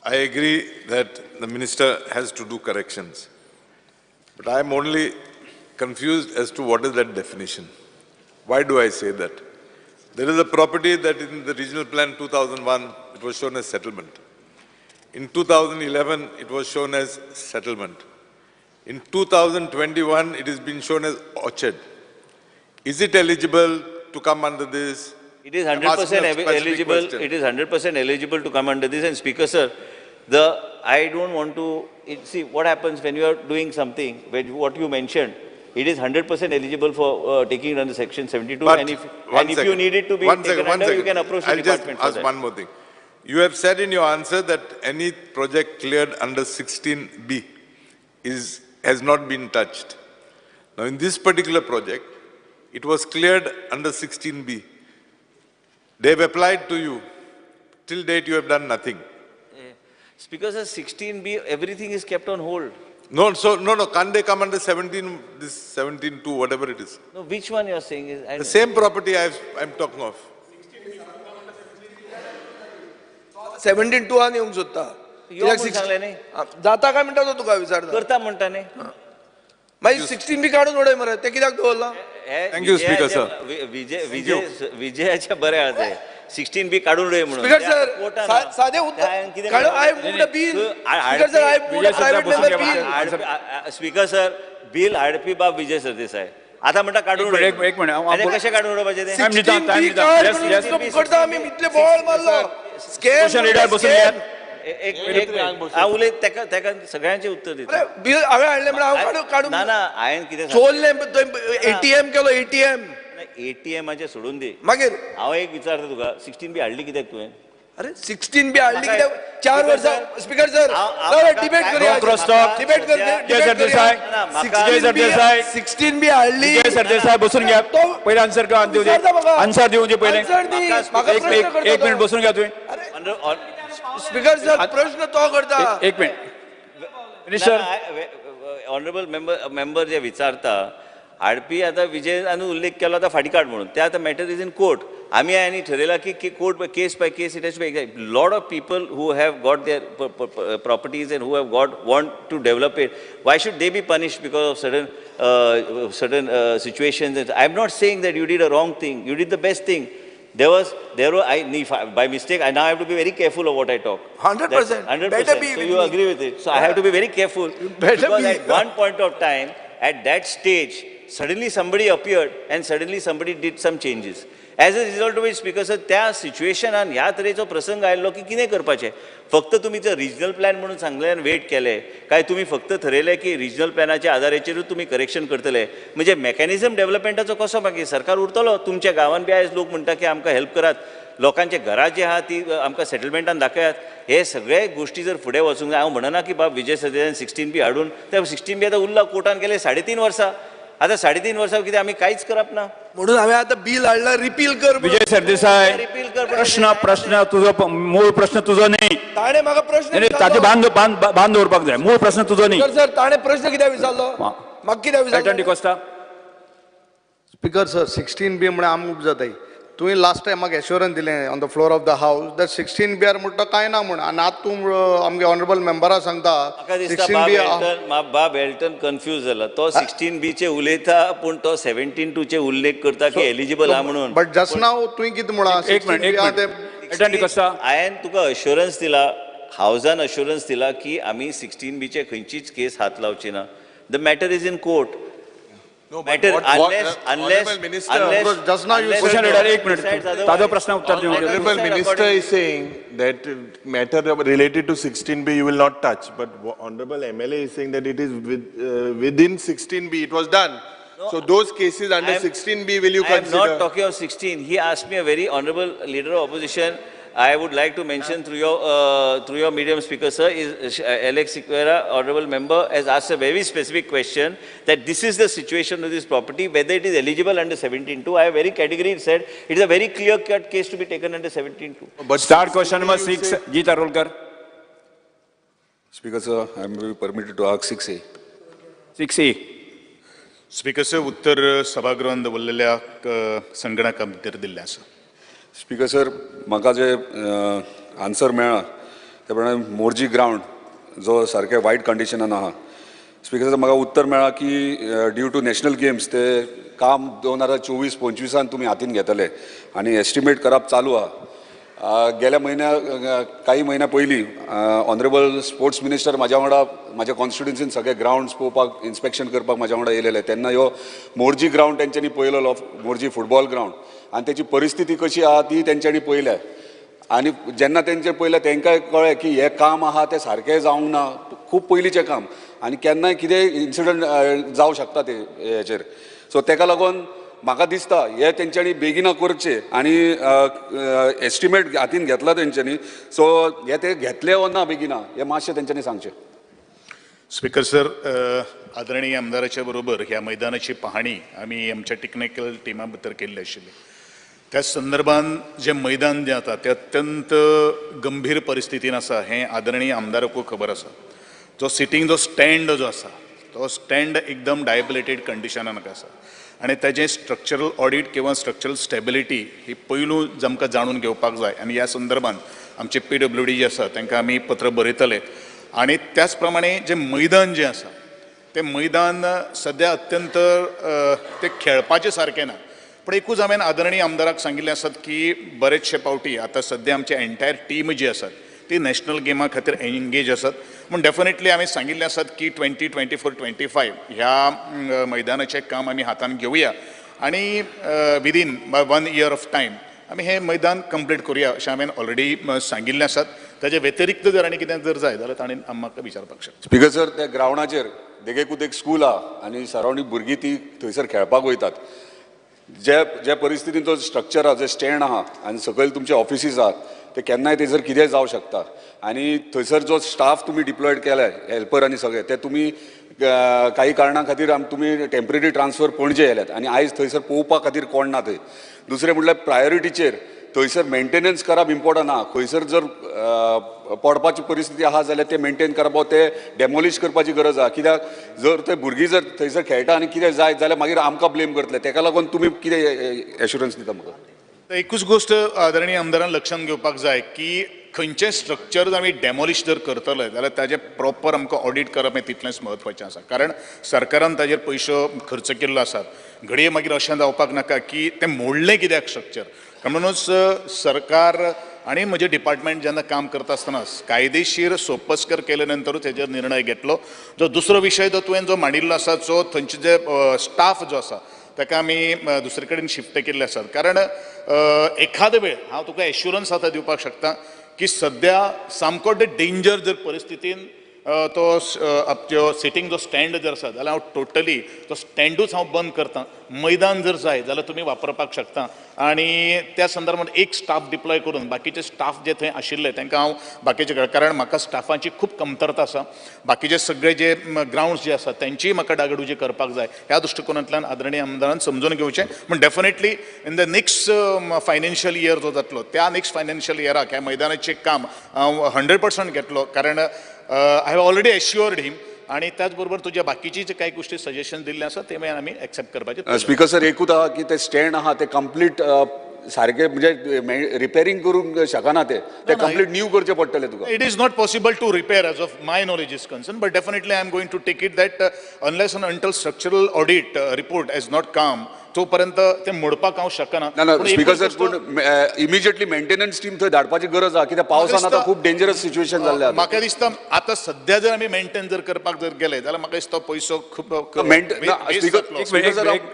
I agree that the minister has to do corrections, but I'm only confused as to what is that definition. Why do I say that? There is a property that in the regional plan 2001, it was shown as settlement. In 2011, it was shown as settlement. In 2021, it has been shown as orchard. Is it eligible to come under this? It is 100% eligible. It is 100% eligible to come under this. And Speaker, sir, I don't want to see what happens when you are doing something. What you mentioned. It is 100% eligible for taking it under Section 72. But and if you need it to be taken under, you can approach the department for I'll just ask one more thing. You have said in your answer that any project cleared under 16B has not been touched. Now, in this particular project, it was cleared under 16B. They have applied to you. Till date, you have done nothing. Speaker, sir, 16B, everything is kept on hold. No, can't they come under 17.2, whatever it is? No, which one you are saying is? The same property I'm talking of. 17-2 आनी येवंक सोदता सांगले न्ही जाता काय म्हणटा तो तुका विचारता करता म्हणटा न्ही मागीर 16 बी काडून उडय मरे ते कित्याक दवरला Thank you, Speaker, sir. विजयाच्या बऱ्या आहा ते 16B काढून उडय म्हणून स्पीकर सर सादे उत्तर I moved a bill speaker sir I moved a private member bill speaker sir bill हाडपी बाब विजय सरदेसाय आता म्हणटा काढून उडय एक मिनिट कशें काढून उडोवपाचें ते 16 करता आमी इतले बोळ मारलो क्वेश्चन रीडर बसून घ्यात हांव उलयत तेका सगळ्यांचें उत्तर दिता बिल हांवें हाडलें म्हणून हांव काडून ना हांवें कितें चोरलें एटीएम केलो एटीएम एटीएमाचें सोडून दी मागीर हांव एक विचारता तुका 16B हाडली कित्याक तुवें अरे 16 बी हाडली कित्याक 4 वर्सां स्पीकर सर डिबेट करूया डिबेट सरदेसाय 16 बी हाडली सरदेसाय बसून घ्या पहिले आन्सर आन्सर दिवं जे पहिले एक मिनिट बसून घ्या तुम्ही स्पीकर सर प्रश्न तो करता एक मिनिट मिनिस्टर ऑनरेबल मेंबर जे विचारता हाडपी आता विजयान उल्लेख केला आता फाटी काढ म्हणून ते आता मॅटर इज इन कोर्ट आम्ही आनी ठरयला की court case by case it has to be lot of people who have got their properties and who have got want to develop it why should they be punished because of certain situations. I am not saying that you did a wrong thing. You did the best thing. By mistake, I now have to be very careful of what I talk. 100%. 100%. So you agree with it. So I have to be very careful. Because at one point of time, at that stage, suddenly somebody appeared and suddenly somebody did some changes. As a result of it, Speaker sir, त्या सिच्युएशनान ह्या तरेचो प्रसंग आयलो की कितें करपाचें फक्त तुमी जर रिजनल प्लॅन म्हणून सांगलें आनी वेट केलें काय तुमी फक्त ठरयलें की रिजनल प्लॅनाच्या आदाराचेरूच तुमी करेक्शन करतले म्हणजे मेकॅनिझम डेव्हलपमेंटाचो कसो मागीर सरकार उरतलो तुमच्या गांवांत बी आयज लोक म्हणटा की आमकां हेल्प करात लोकांचे घरां जी आहा ती आमकां सेटलमेंटान दाखयात हे सगळे गोश्टी जर फुडें वचूंक जाय हांव म्हणना की बाब विजय सरदेसायन 16B हाडून त्या 16B आतां उरला कोर्टान गेले 3.5 वर्सां आता 3.5 वर्सां कितें आमी कांयच करप ना म्हणून हांवें आतां बिल हाडला रिपील कर विजय सरदेसाय रिपील कर प्रश्न तुजो मूळ प्रश्न तुजो न्ही ताणे म्हाका प्रश्न ताचे बांद दवरपाक जाय मूळ प्रश्न तुजो न्ही सर ताणे प्रश्न कित्याक विचारलो म्हाका कित्याक विचारलो स्पीकर सर 16B म्हण आमूक जाताय तुवें लास्ट टायम म्हाका एश्योरन्स दिलें on the floor of the हावस दॅट 16B आर म्हणटा कांय ना म्हण आनी आतां तूं आमगे ऑनरेबल मेंबरा सांगता 16B बाब एल्टन कन्फ्यूज जाला तो 16B चे उलयता पूण तो 17.2 चे उल्लेख करता की एलिजिबल आहा म्हणून बट जस्ट नाव तुवें कितें म्हणा हांवें तुका अश्युरन्स दिला हावजान अश्युरन्स दिला की आमी 16B चे खंयचीच केस हात लावची ना the matter is in court matter Honorable Minister, just now you Question leader, एक besides मिनिट otherwise, दादा प्रश्न उत्तर देऊ all Honorable Sir, Minister according- is saying that matter related to 16B you will not touch, but Honorable MLA is saying that it is within 16B it was done. So those cases under 16B will you I am consider? not talking of 16. He asked me a very honorable leader of opposition. I would like to mention through your medium, Speaker, sir, is Alex Sequeira, honorable member, has asked a very specific question that this is the situation of this property, whether it is eligible under 17.2. I have very categorically said it is a very clear-cut case to be taken under 17.2. But start question number 6, Jeet Arolkar. Speaker sir, I am permitted to ask 6A. 6A. Speaker sir उत्तर सभागृहान दवरलेल्या संगणका भितर दिल्लें आसा. Speaker sir, म्हाका जे answer मेळ्ळा ते प्रमाणे Morjim ground जो सारके वायट कंडिशनान आहा. स्पीकर सर, म्हाका उत्तर मेळ्ळा की ड्यू टू नॅशनल गेम्स ते काम 2024-25 तुमी हातीन घेतले आनी एस्टिमेट करप चालू आहा. गेल्या काही महिन्या पयलीं ऑनरेबल स्पोर्ट्स मिनिस्टर म्हाज्या वांगडा म्हाज्या कॉन्स्टिट्युन्सीन सगळे ग्राउंड्स पळोवपाक इन्स्पेक्शन करपाक म्हाज्या वांगडा येयलेले. तेन्ना ह्यो मोर्जी ग्राउंड तेंच्यांनी पळयलेलो, मोर्जी फुटबॉल ग्राउंड, आनी तेची परिस्थिती कशी आहा ती तेंच्यांनी पळयल्या. आनी जेन्ना तेंचे पळयलें तेंकां कळ्ळें की हें काम आहा तें सारकें जावंक ना, खूब पयलींचें काम आनी केन्नाय कितेंय इन्सिडंट जावं शकता ते हेचेर. सो तेका लागून म्हाका दिसता हे तेंच्यांनी बेगिना करचे आनी एस्टिमेट हातीन घेतला तेंच्यांनी. सो हे ते घेतले वा ना बेगिना हे मातशें तेंच्यांनी सांगचें. स्पीकर सर, आदरणीय आमदाराच्या बरोबर ह्या मैदानाची पाहणी आम्ही आमच्या टेक्निकल टिमा भितर केल्ली आशिल्ली. त्या संदर्भान जे मैदान जें आसा तें अत्यंत गंभीर परिस्थितीन आसा हें आदरणीय आमदाराकूय खबर आसा. जो सिटींग जो स्टँड जो आसा तो स्टँड एकदम डायबिलेटेड कंडिशनान आसा आनी तेजें स्ट्रक्चरल ऑडिट किंवा स्ट्रक्चरल स्टेबिलिटी ही पयलू आमकां जाणून घेवपाक जाय आनी ह्या संदर्भान आमचे PWD जे आसा तांकां आमी पत्र बरयतले. आणि त्याच प्रमाणे जे मैदान जे आसा ते मैदान सध्या अत्यंत ते खेळपाचे सारकें ना. पण एकूच हांवें आदरणीय आमदाराक सांगिल्लें आसात की बरेचशे पावटी आतां सध्या आमची एंटायर टीम जी आसात ती नॅशनल गेमा खातीर एंगेज आसात. पूण डेफिनेटली हांवें सांगिल्लें आसात की 2024-25 ह्या मैदानाचें काम आमी हातान घेवया आनी विदीन 1 year ऑफ टायम आमी हें मैदान कंप्लीट करुया अशें हांवें ऑलरेडी सांगिल्लें आसात. ताजे व्यतिरिक्त जर आनी कितें जर जाय जाल्यार ताणें म्हाका विचारपाक शकता. स्पीकर सर, त्या ग्राउंडाचेर देगेकूत एक स्कूल आहा आनी सरावंडींग भुरगीं ती थंयसर खेळपाक वयतात. ज्या परिस्थितीन तो स्ट्रक्चर आहा, जे स्टँड आहा आनी सकयल तुमचे ऑफिसीस आहात ते केन्नाय थंयसर कितेंय जावं शकता. आनी थंयसर जो स्टाफ तुमी डिप्लॉयड केलाय हेल्पर आनी सगळे ते तुमी काही कारणां खातीर तुमी टेम्पररी ट्रान्सफर पणजे येयल्यात आनी आयज थंयसर पळोवपा खातीर कोण ना थंय. दुसरें म्हणल्यार प्रायोरिटीचेर थंयसर मेंटेनन्स करप इम्पॉर्टंट आहा. खंयसर जर पडपाची परिस्थिती आहा जाल्यार ते मेंटेन करप ते डेमोलिश करपाची गरज आहा. कित्याक जर ते भुरगीं जर थंयसर खेळटा आनी कितें जाय जाल्यार मागीर आमकां ब्लेम करतले. तेका लागून तुमी कितें एश्युरन्स दिता म्हाका? एकूच गोष्ट आदरणीय आमदारान लक्षात घेवपाक जाय की खंयचें स्ट्रक्चर जर आमी डेमोलिश जर करतले जाल्यार ताजें प्रॉपर आमकां ऑडिट करप हें तितलेंच म्हत्वाचें आसा. कारण सरकारान ताजेर पयसो खर्च केल्लो आसा. घडये मागीर अशें जावपाक नाका की तें मोडलें कित्याक स्ट्रक्चर. म्हणूनच सरकार आणि म्हजे डिपार्टमेंट जेन्ना काम करता आसतना कायदेशीर सोपस्कर केले नंतरूच हेजेर निर्णय घेतलो. जो दुसरो विशय जो तुवें जो मांडिल्लो आसा जो थंयचे जे स्टाफ जो आसा ताका आमी दुसरे कडेन शिफ्ट केल्ले आसात. कारण एखादे वेळ हांव तुका एश्युरन्स आतां दिवपाक शकता की सध्या सामको डेंजर जर परिस्थितीन तो सिटींग जो स्टँड जर आसा जाल्यार हांव टोटली तो स्टँडूच हांव बंद करतां. मैदान जर जाय जाल्यार तुमी वापरपाक शकता आनी त्या संदर्भात एक स्टाफ डिप्लॉय करून बाकीचे स्टाफ जे थंय आशिल्ले तांकां हांव बाकीचे कारण म्हाका स्टाफांची खूब कमतरता आसा. बाकीचे सगळे जे ग्राउंड्स जे आसात तेंचीय म्हाका डागडुजी करपाक जाय. ह्या दृश्टिकोनांतल्यान आदरणीय आमदारान समजून घेवचें. पूण definitely in the next financial year जो जातलो त्या नेक्स्ट फायनान्शियल इयराक ह्या मैदानाचें काम हांव 100% घेतलो. कारण आय हॅव ऑलरेडी एश्युअर्ड हिम आणि त्याचबरोबर तुझ्या बाकीची जे काही गोष्टी सजेशन दिल्ले आसा ते मागीर आमी एक्सेप्ट करपाचे. स्पीकर सर, एकूच आहा की ते स्टँड आहा ते कंप्लीट सारखे म्हणजे रिपेरिंग करूंक शकना ते कंप्लीट न्यू करचे पडटले तुका. It is not possible to repair as of my knowledge is concern but definitely I am going to take it that unless and until structural audit report as not come तोपर्यंत ते मोडपाक हांव शकना. ना पूण स्पीकर एकूच sir गोश्ट- पूण इमिजिएटली मेंटेनन्स टीम थंय धाडपाची गरज आहा कित्याक पावसान आतां खूब डेंजरस सिच्युएशन जाल्लें आसा. म्हाका दिसता आतां सध्या जर आमी मेंटेन जर करपाक जर गेले जाल्यार म्हाका दिसता पयसो खूब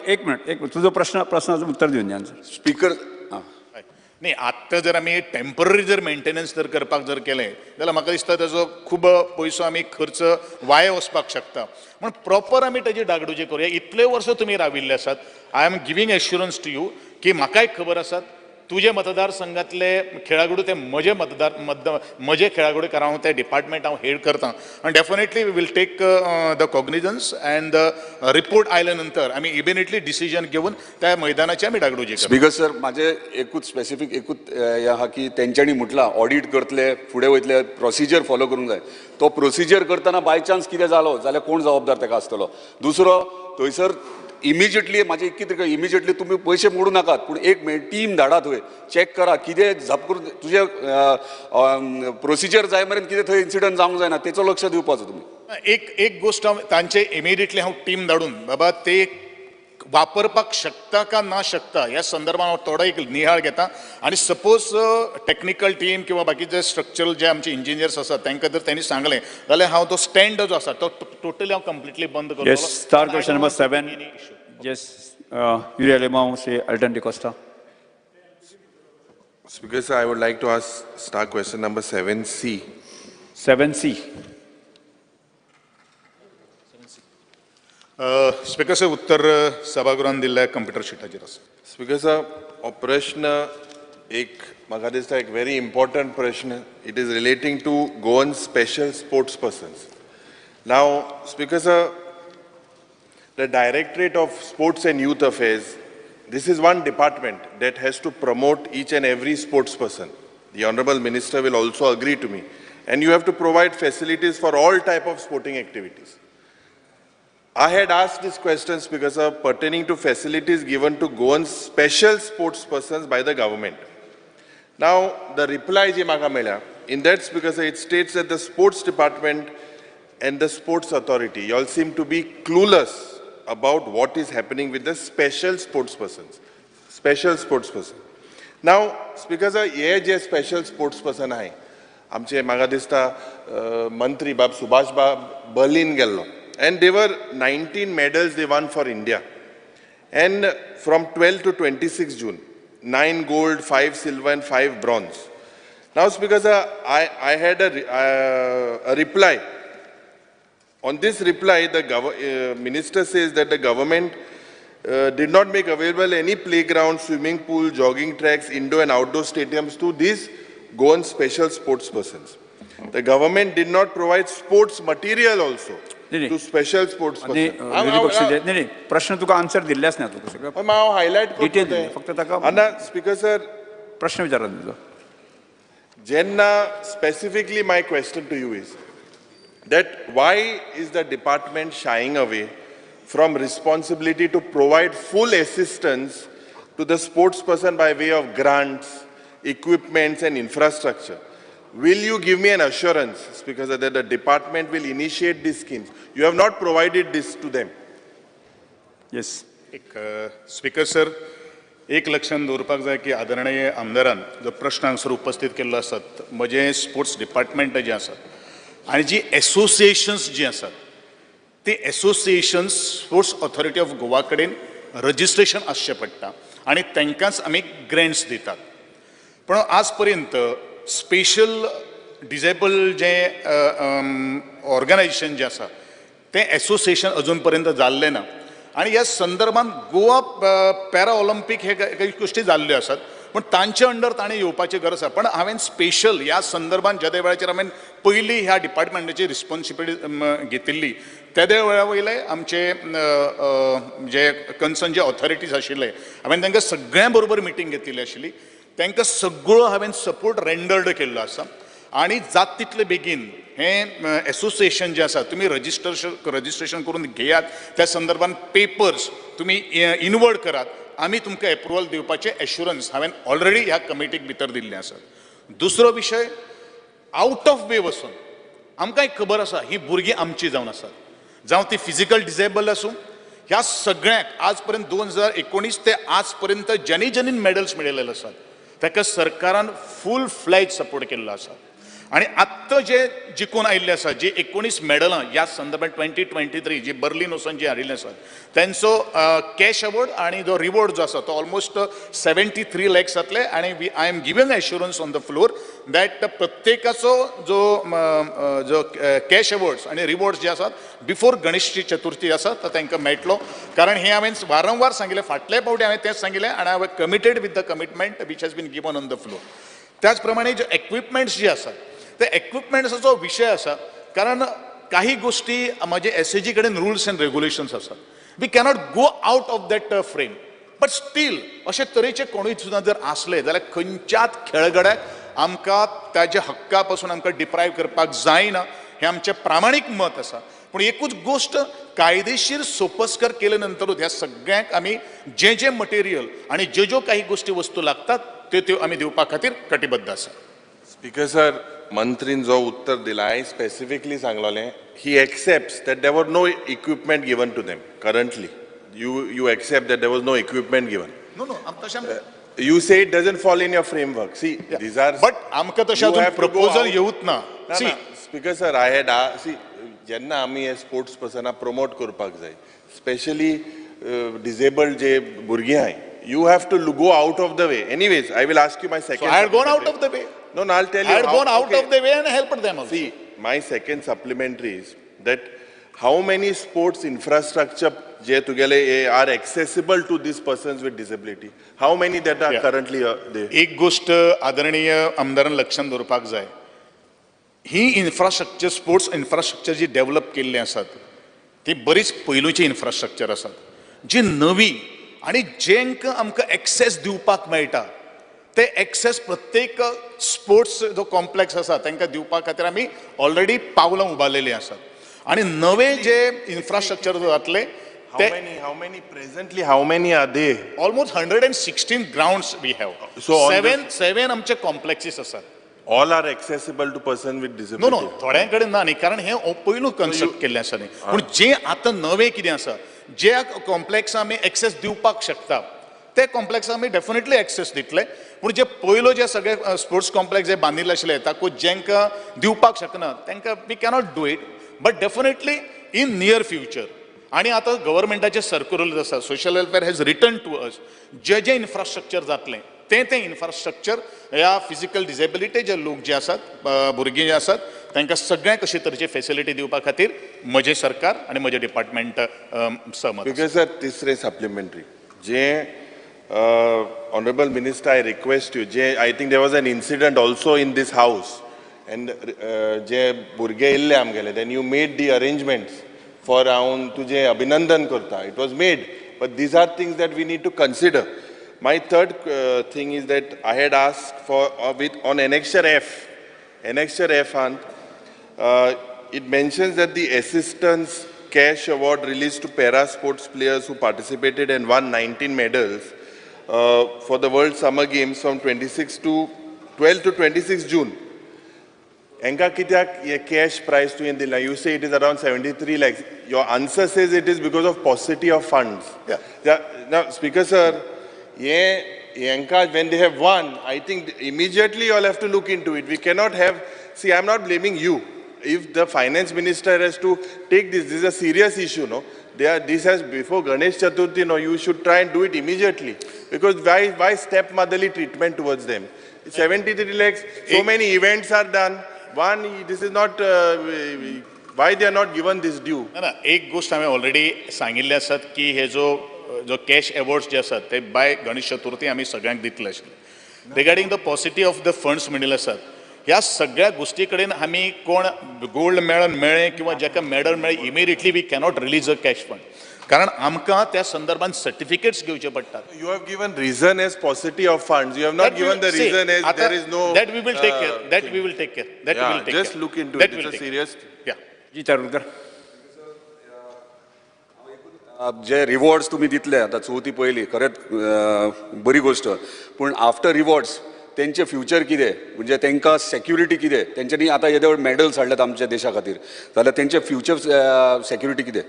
एक मिनिट तुझो प्रश्नाचं उत्तर दिवन द्या स्पीकर न्ही आत्तां जर आमी टेम्पररी जर मेंटेनन्स जर करपाक जर केलें जाल्यार म्हाका दिसता ताजो खूब पयसो आमी खर्च वाया वचपाक शकता. म्हण प्रॉपर आमी ताजी डागडुजी करूया. इतले वर्स तुमी राविल्ले आसात. I am giving assurance to you की म्हाकाय खबर आसात तुजे मतदारसंघातले खेळागडू ते म्हजे खेळागडू कारण हांव ते डिपार्टमेंट हांव हेड करतां आनी definitely we will take the cognizance and the report आयल्या नंतर आमी इमिडिएटली डिसिजन घेवन त्या मैदानाची आमी डागडुजी करता. स्पीकर सर म्हाजे एकूच स्पेसिफीक एकूच हें आहा की तेंच्यांनी म्हटलां ऑडिट करतले फुडें वयतले प्रोसिजर फॉलो करूंक जाय. तो प्रोसिजर करतना बाय चान्स कितें जालो जाल्यार कोण जबाबदार ताका आसतलो. दुसरो थंयसर इमिजिएटली म्हाजे इमिजिएटली तुमी पयशे मोडू नाकात पूण एक टीम धाडा थंय चॅक करा कितें झप करून तुजे प्रोसिजर जाय मेरेन कितें थंय इन्सिडंट जावंक जायना तेचो लक्ष दिवपाचो तुमी. एक गोश्ट तांचे इमिडिएटली हांव टीम धाडून बाबा ते वापरपाक शकता का ना शकता ह्या संदर्भात हांव थोडो एक नियाळ घेता आनी सपोज टेक्निकल टीम किंवा बाकीचे स्ट्रक्चरल जे आमचे इंजिनियर्स आसात तांकां जर तांणी सांगलें जाल्यार हांव तो स्टँड जो आसा तो टोटली हांव कंप्लिटली बंद करतलो. Yes, start question number 7. Yes, Yuri Alemão, say Alton de Costa. Speaker, sir, I would like to ask start question number 7C. 7C. Speaker sir उत्तर सभागृहान दिल्ल्या कंप्युटर शिटाचेर आसा. Speaker, sir, हो प्रश्न एक म्हाका दिसता एक very important प्रश्न. It is relating to Goan special sports persons. Now, Speaker, sir, the Directorate of Sports and Youth Affairs, this is one department that has to promote each and every sports person. The Honorable Minister will also agree to me. And you have to provide facilities for all type of sporting activities. I had asked these questions because of pertaining to facilities given to Goan special sports persons by the government. Now, the reply in that because it states that the sports department and the sports authority, you all seem to be clueless about what is happening with the special sports persons. Special sports person. Now, because हे जे special sports person आहे, आमचे म्हाका दिसता मंत्री बाब सुभाष बाब Berlin गेल्लो. And they were 19 medals they won for India. And from 12 to 26 June, 9 gold, 5 silver and 5 bronze. Now, because I had a reply. On this reply, the minister says that the government did not make available any playground, swimming pool, jogging tracks, indoor and outdoor stadiums to these Goan special sports persons. The government did not provide sports material also. to special sports person. प्रश्न तुका answer दिल्लेच ना तुका सगळं हांव highlight detail फक्त ताका speaker sir प्रश्न विचारला तुजो. जेन्ना specifically my question to you is that why is the department shying away from responsibility to provide full assistance to the sports person by way of grants, equipments and infrastructure? Will you give me an assurance, Speaker, that the department will initiate these schemes? You have not provided this to them. Yes. Speaker sir एक लक्षात दवरपाक जाय की आदरणीय आमदारान जो प्रश्न हांगसर उपस्थित केल्लो आसात म्हजें स्पोर्ट्स डिपार्टमेंट जें आसात आनी जी एसोसिएशन्स जीं आसात ती associations sports authority of Goa कडेन रजिस्ट्रेशन आसचें पडटा आनी तांकांच आमी ग्रँट्स दितात. पण आज पर्यंत स्पेशल डिजेबल जे ऑर्गनायजेशन जें आसा तें एसोसिएशन अजून पर्यंत जाल्लें ना आनी ह्या संदर्भान गोवा पॅरा ऑलिंपीक हे काही गोश्टी जाल्ल्यो आसात पण तांचे अंडर ताणें येवपाची गरज आसा. पण हांवें स्पेशल ह्या संदर्भान ज्या वेळाचेर हांवें पयली ह्या डिपार्टमेंटाची रिस्पॉन्सिबिलिटी घेतिल्ली त्या वेळा वयले आमचे जे कन्सर्न जे ऑथॉरिटीज आशिल्ले हांवें तांकां सगळ्यां बरोबर मिटींग घेतिल्ली आशिल्ली. तांकां सगळो हांवें सपोर्ट रेंडर्ड केल्लो आसा आनी जात तितले बेगीन हें एसोसिएशन जें आसा तुमी रजिस्ट्रेशन करून घेयात त्या संदर्भान पेपर्स तुमी इनवर्ड करात आमी तुमकां एप्रुवल दिवपाचें एश्युरन्स हांवें ऑलरेडी ह्या कमिटीक भितर दिल्लें आसा. दुसरो विशय आवट ऑफ वे वचून आमकांय खबर आसा ही भुरगीं आमची जावन आसात जावं ती फिजिकल डिजेबल आसूं ह्या सगळ्यांक आजपर्यंत 2019 ते आजपर्यंत ज्यांनी ज्यांनी मेडल्स मेळयलेले आसात ताका सरकारान फूल फ्लॅज सपोर्ट केल्लो आसा आणि आत्ता जे जिखून आयिल्ले आसा जी 19 मेडलां ह्या संदर्भात 2023 जी बर्लिन वचून जी हाडिल्ले आसात त्यांचो कॅश अवॉर्ड आणि जो रिवॉर्ड जो आसा तो ऑलमोस्ट 73 lakhs जातले आणि I am giving assurance on the floor that प्रत्येकाचो जो कॅश अवॉर्ड्स आणि रिवॉर्ड्स जे आसात बिफोर गणेश चतुर्थी आसा तो तांकां मेळटलो कारण हे हांवें वारंवार सांगिल्लें फाटले फावटी हांवें तेंच सांगिल्लें आणि I committed with the commitment which has been given on the floor त्याच प्रमाणे जे इक्विपमेंट्स जे आसात ते इक्विपमेंट्साचो विशय आसा कारण काही गोष्टी माझे एसएजी कडेन रुल्स अँड रेग्युलेशन्स आसात we cannot go out of that frame but still अशे तरेचे कोणूय सुद्दां जर आसले जाल्यार खंयच्याच खेळगड्याक आमकां ताज्या हक्का पासून आमकां डिप्रायव करपाक जायना हें आमचें प्रामाणीक मत आसा पूण एकूच गोश्ट कायदेशीर सोपस्कर केले नंतरूच ह्या सगळ्यांक आमी जे मटेरियल आणि ज्यो काही गोष्टी वस्तू लागतात त्यो आमी दिवपा खातीर कटिबद्ध आसा स्पीकर सर मंत्रीन जो उत्तर दिला हांवें स्पेसिफिकली सांगलोलें he accepts that there was no equipment given to them currently you accept that there was no equipment given you say it doesn't fall in your framework see these are but amka tasha proposal येऊत ना see speaker sir I had see jenna ami as sports person promote करपाक जाय especially disabled je burgi hai you have to go out of the way anyways I will ask you my second so I had gone out of the way no I'll tell you I had gone out of the way and helped them also see my second supplementary is that how many sports infrastructure जे तुगेले are accessible to these persons with disability how many that are currently there एक गोष्ट आदरणीय आमदारान लक्षात दवरपाक जाय ही infrastructure sports infrastructure जी develop केल्ली आसात ती बरीच पयलूची इन्फ्रास्ट्रक्चर आसात जी नवी आणि जेंका आमकां एक्सेस दिवपाक मेळटा ते एक्सेस प्रत्येक स्पोर्ट्स जो कॉम्प्लेक्स आसा तांकां दिवपा खातीर आमी ऑलरेडी पावलां उबारलेलीं आसात आणि नवे जे इन्फ्रास्ट्रक्चर जातले how many presently how many are they almost 116 grounds we have so seven आमचे कॉम्प्लेक्सेस आसात all are accessible to person with disability no थोड्यांकडे ना न्ही कारण हे पयलू कन्स्ट्रक्ट केल्लें आसा न्ही पूण जे आतां नवे कितें आसा ज्या कॉम्प्लेक्स आमी एक्सेस दिवपाक शकता ते कॉम्प्लेक्स आमी डेफिनेटली एक्सेस दितले पूण जे पयलो जे सगळे स्पोर्ट्स कॉम्प्लेक्स जे बांदिल्ले आशिल्ले तातूंत जेंकां दिवपाक शकना तांकां we cannot do it but definitely in near future आणि आता गव्हर्मेंटाचे सर्क्युलर आसा social welfare has return to us जे इन्फ्रास्ट्रक्चर जातलें ते इन्फ्रास्ट्रक्चर ह्या फिजिकल डिसेबिलिटी जे लोक जे आसात भुरगीं जे आसात तांकां सगळ्यांक अशे तरेची फेसिलिटी दिवपा खातीर म्हजें सरकार आनी म्हजें डिपार्टमेंट सहमत बिकॉज सर तिसरे सप्लिमेंटरी जे honourable minister I request you जे I think there was an incident also in this house and जे भुरगे येयल्ले आमगेले then you made the arrangements for haun tuje abhinandan karta it was made but these are things that we need to consider my third thing is that I had asked for on annexure F it mentions that the assistance cash award released to para sports players who participated and won 19 medals for the World Summer Games from 12 to 26 June Enka kityak ye cash prize to indila you say it is around 73 lakhs your answer says it is because of paucity of funds now speaker sir enka when they have won I think immediately you all have to look into it we cannot have see I am not blaming you if the finance minister has to take this is a serious issue no this has before Ganesh Chaturthi no you should try and do it immediately because why stepmotherly treatment towards them 73 lakhs so many events are done one this is not why they are not given this due ना एक गोष्ट हांवें already सांगिल्ले आसात की हे जो cash awards जे आसात ते बाय गणेश चतुर्थी आमी सगळ्यांक दितले आशिल्ले regarding the paucity of the funds म्हणिल्ले आसात ह्या सगळ्या गोष्टी कडेन आमी कोण गोल्ड मेळ्ळें किंवा जाका मेडल मेळ्ळें immediately we cannot release a cash fund कारण आमकां त्या संदर्भात सर्टिफिकेट्स घेवचे पडटात you have given reason as paucity of funds you have not given the reason as there is no that we will take care that we will take care just look into it it's a serious जी चारुलकर जे rewards तुम्ही दितले आता चवथी पयली खरेंच बरी गोष्ट पूण आफ्टर रिवॉर्ड्स तेंचे फ्युचर कितें म्हणजे तांकां सेक्युरिटी कितें तेंच्यांनी आतां येदे मेडल्स हाडल्यात आमच्या देशा खातीर जाल्यार तेंचे फ्युचर सेक्युरिटी कितें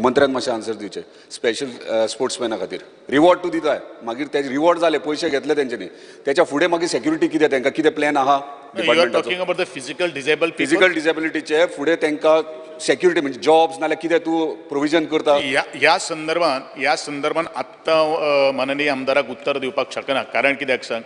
मंत्र्यान मातशें आन्सर दिवचे स्पेशल स्पोर्ट्समॅना खातीर रिवॉर्ड तूं दिताय मागीर तेजे रिवॉर्ड जाले पयशे घेतले तेंच्यांनी तेच्या फुडें मागीर सेक्युरिटी कितें तांकां कितें प्लॅन आहा talking about the physical disable physical डिसेबिलिटीचे फुडें तांकां सेक्युरिटी म्हणजे जॉब्स नाल्यार कितें तूं प्रोविजन करता ह्या संदर्भान आत्तां माननीय आमदाराक उत्तर दिवपाक शकना कारण कित्याक सांग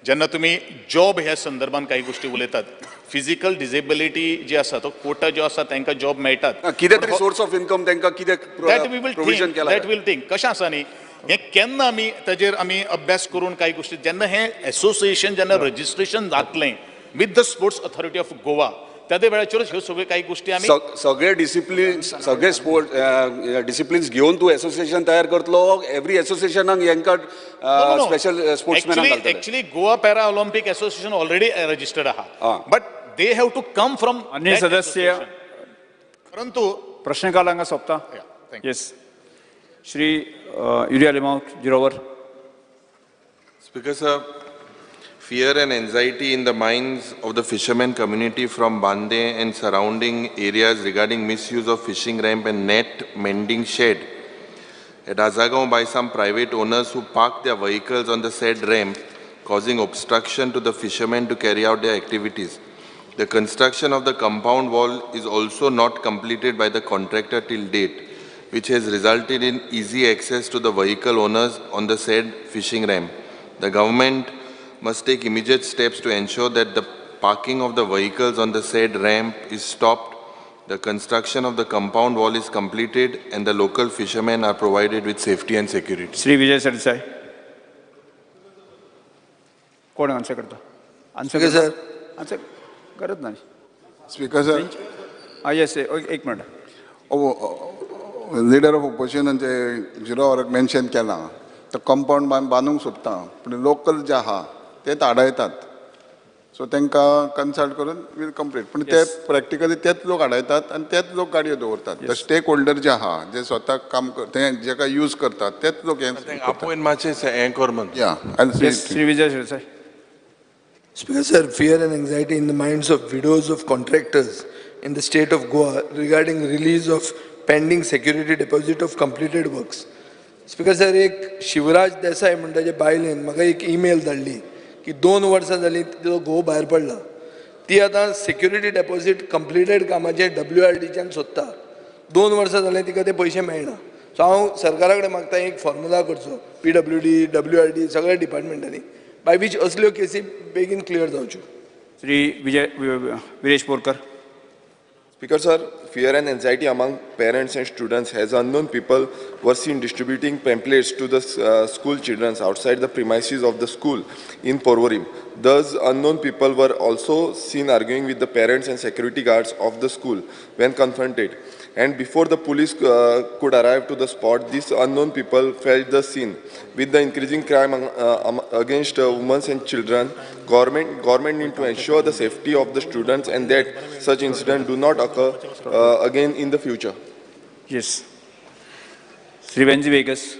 जेन्ना तुम्ही जॉब ह्या संदर्भात काही गोष्टी उलयतात फिजिकल डिसेबिलिटी जी आसा तो कोटा जो आसा तांकां जॉब मेळटात कितें तरी सोर्स ऑफ इन्कम तांकां कितें प्रोविजन केला दॅट वील थिंक कशें आसा न्ही हें केन्ना आमी ताजेर आमी अभ्यास करून काही गोष्टी जेन्ना हें एसोसिएशन जेन्ना रजिस्ट्रेशन जातलें with the sports authority of Goa त्या वेळाचेरूच ह्यो सगळ्यो काही गोष्टी आमी सगळे डिसिप्लिन्स घेवन तूं एसोसिएशन तयार करतलो एवरी एसोसिएशनाक हांकां स्पेशल स्पोर्ट्समॅनाक घालतले actually Goa para olympic association already registered आहा but they have to come from अन्य सदस्य परंतु प्रश्नकाल सोंपता येस श्री युरिया लिमांव जिरोवर Speaker sir, fear and anxiety in the minds of the fishermen community from Bande and surrounding areas regarding misuse of fishing ramp and net mending shed at Azagaon by some private owners who park their vehicles on the said ramp, causing obstruction to the fishermen to carry out their activities. The construction of the compound wall is also not completed by the contractor till date, which has resulted in easy access to the vehicle owners on the said fishing ramp. The government must take immediate steps to ensure that the parking of the vehicles on the said ramp is stopped, the construction of the compound wall is completed, and the local fishermen are provided with safety and security. Shri Vijay Sardesai कोण answer करता answer sir answer करत नाही speaker sir yes एक minute leader of opposition zero वराक mention केला तो compound बांदूंक सोदता पूण लोकल जे आहा तेच आडायतात सो तांकां कन्सल्ट करून वील कंप्लीट पूण ते प्रॅक्टिकली तेच लोक आडायतात आनी तेच लोक गाडयो दवरतात स्टेक होल्डर जे आहा जे स्वता काम ते जेका यूज करतात तेच लोक आपोवन मातशें हें कर म्हण Shri Vijay Sardesai Speaker sir, fear and anxiety in the minds of widows of contractors in the state of Goa regarding release of pending security deposit of completed works. Speaker sir, एक शिवराज देसाई म्हणटाचे बायलेन म्हाका एक ईमेल धाडली की 2 वर्सां जालीं तिचो घोव भायर पडला ती आतां सिक्युरिटी डेपॉझिट कंप्लिटेड कामाचे WRDच्यान सोदता 2 वर्सां जालीं तिका ते पयशे मेळना सो हांव सरकारा कडेन मागता एक फॉर्मुला करचो PWD WRD सगळ्या डिपार्टमेंटांनी बाय वीच असल्यो केसी बेगीन क्लियर जावच्यो Shri Viresh Borkar Speaker sir, fear and anxiety among parents and students as unknown people were seen distributing pamphlets to the school children outside the premises of the school in Porvorim. Thus, unknown people were also seen arguing with the parents and security guards of the school when confronted. And before the police could arrive to the spot, these unknown people felt the scene. With the increasing crime against women and children, government need to ensure the safety of the students and that such incidents do not occur again in the future. Yes. Sri Venzi Vegas.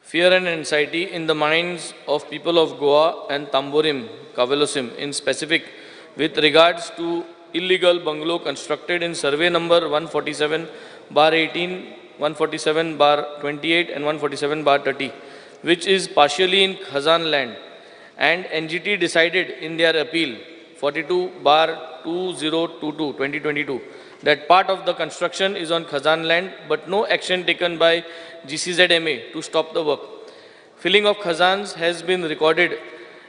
Fear and anxiety in the minds of people of Goa and Tamborim, Kavelosim in specific with regards to illegal bungalow constructed in survey number 147/18, 147/28 and 147/30, which is partially in Khazan land, and NGT decided in their appeal 42/2022, 2022 that part of the construction is on Khazan land but no action taken by GCZMA to stop the work. Filling of Khazans has been recorded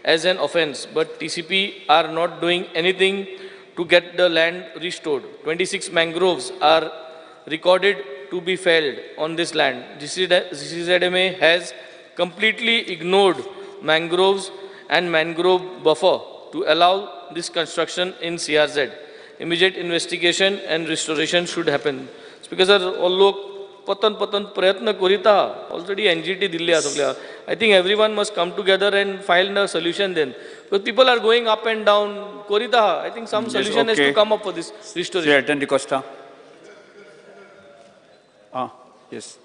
as an offence, but TCP are not doing anything to get the land restored. 26 mangroves are recorded to be felled on this land. GCZMA has completely ignored mangroves and mangrove buffer to allow this construction in CRZ. Immediate investigation and restoration should happen. Speaker sir, all लोक पतन प्रयत्न करीता already NGT Delhi आसा सगळ्या I think everyone must come together and find a solution then. Because people are going up and down. Korita, I think some solution has to come up for this restoration. Sri Costa. Yes.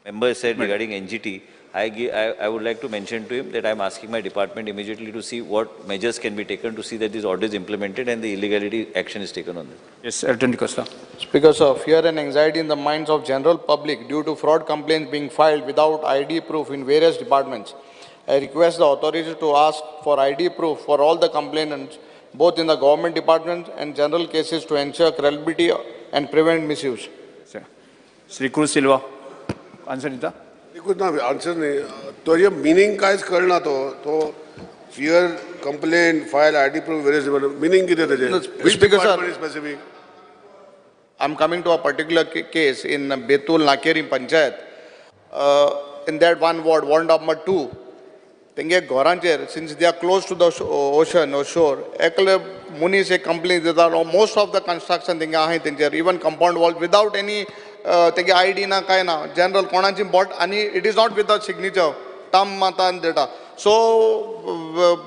Member said regarding NGT, I would like to mention to him that I'm asking my department immediately to see what measures can be taken to see that this order is implemented and the illegality action is taken on them. Yes, Attorney Costa. Speaker, sir, fear and anxiety in the minds of general public due to fraud complaints being filed without ID proof in various departments. I request the authorities to ask for ID proof for all the complainants, both in the government departments and general cases, to ensure credibility and prevent misuse. Sir. Shri Cruz Silva. Answer Nita. एकूच ना answer नाही तो जे meaning कांयच कळना तो fear complaint file ID proof various meaning कितें तेजें Speaker, sir. Specific I'm coming to a particular case in Betul Nakeri Panchayat. In that one ward number 2, तेंगे घरांचेर, since they are close to the ocean or shore, एकले munis एक complaint that most of the construction तेंगे आहे तेंचेर, even compound wall without any तेंगे ID ना काय ना, general कोणाची bot आणि it is not with the signature, tam mata and data. So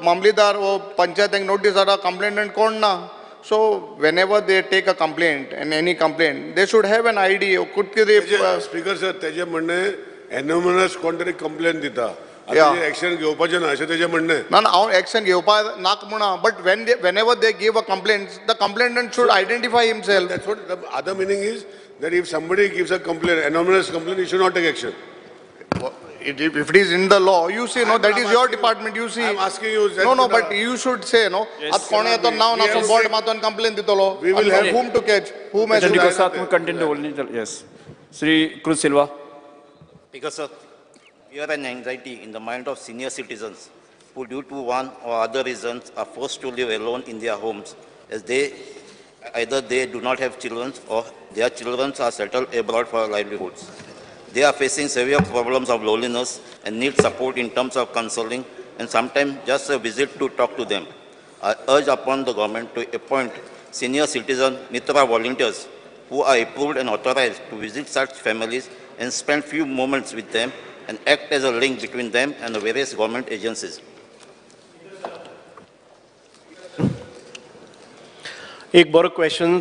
मामलेदार वो पंचायत एक notice आला complainant कोण ना. So whenever they take a complaint and any complaint, they should have an ID. Speaker sir तेजे म्हणणे एनोमनस कोण तरी कंप्लेंट दिता एक्शन घेवपाचें ना अशें तेजें म्हणणें ना हांव एक्शन घेवपाक नाक म्हणा but whenever they give a complaint, the complainant should identify himself. That's what the other meaning is, that if somebody gives a complaint, anonymous complaint, you should not take action. If it is in the law, you say no, that is your department, you see. I'm asking you. No, but you should say no. At कोणे येतो नाव ना so board मातून complaint दितलो. We will have whom to catch, whom has to continue. Yes. Shri Cruz Silva. Because of fear and anxiety in the mind of senior citizens who due to one or other reasons are forced to live alone in their homes, as either they do not have children or their children are settled abroad for livelihoods. They are facing severe problems of loneliness and need support in terms of counseling and sometimes just a visit to talk to them. I urge upon the government to appoint senior citizen Mitra volunteers who are approved and authorized to visit such families and spend few moments with them and act as a link between them and the various government agencies. एक बरो question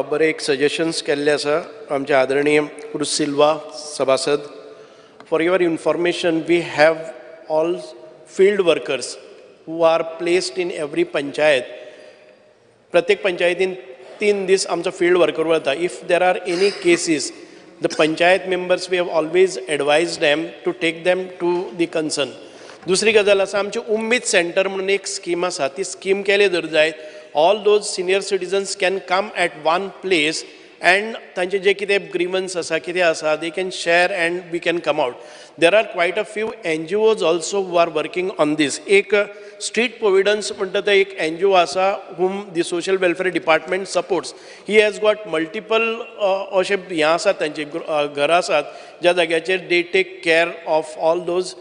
बरे एक suggestions केल्ले आसा आमचे आदरणीय क्रूज सिल्वा सभासद. For your information we have all field workers who are placed in every panchayat. प्रत्येक पंचायतीन 3 दीस आमचो फील्ड वर्कर वता. If there are any cases the panchayat members we have always advise them to take them to the concern. दुसरी गजाल आसा आमचे उम्मीद सेंटर म्हणून एक स्कीम आसा ती स्कीम केली जर जायत all those senior citizens can come at one place and तांचे जे कितें grievance आसा कितें आसा they can share and we can come out. There are quite a few NGOs also who are working on this. एक street providence म्हणटा तो एक NGO आसा whom the social welfare department supports. He has got multiple अशे हें आसात तांचे घरां आसात ज्या जाग्याचेर they take care of all those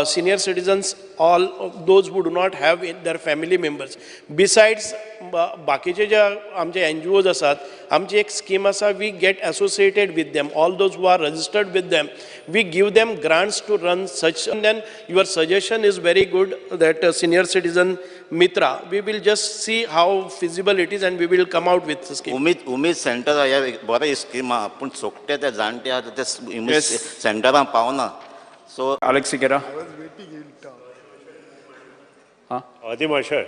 senior citizens, all those who do not have their family members. Besides बाकीचे जे आमचे NGOs आसात आमची एक स्कीम आसा we get associated with them, all those who are registered with them, we give them grants to run such. And then your suggestion is very good that senior citizen Mitra, we will just see how feasible it is and we will come out with the scheme. Umed centre ह्या बरें scheme आहा पूण सोकते ते जाणटे आहा ते उमेद सेंटरान पावना. So Alex Sigera. Adi Mashay.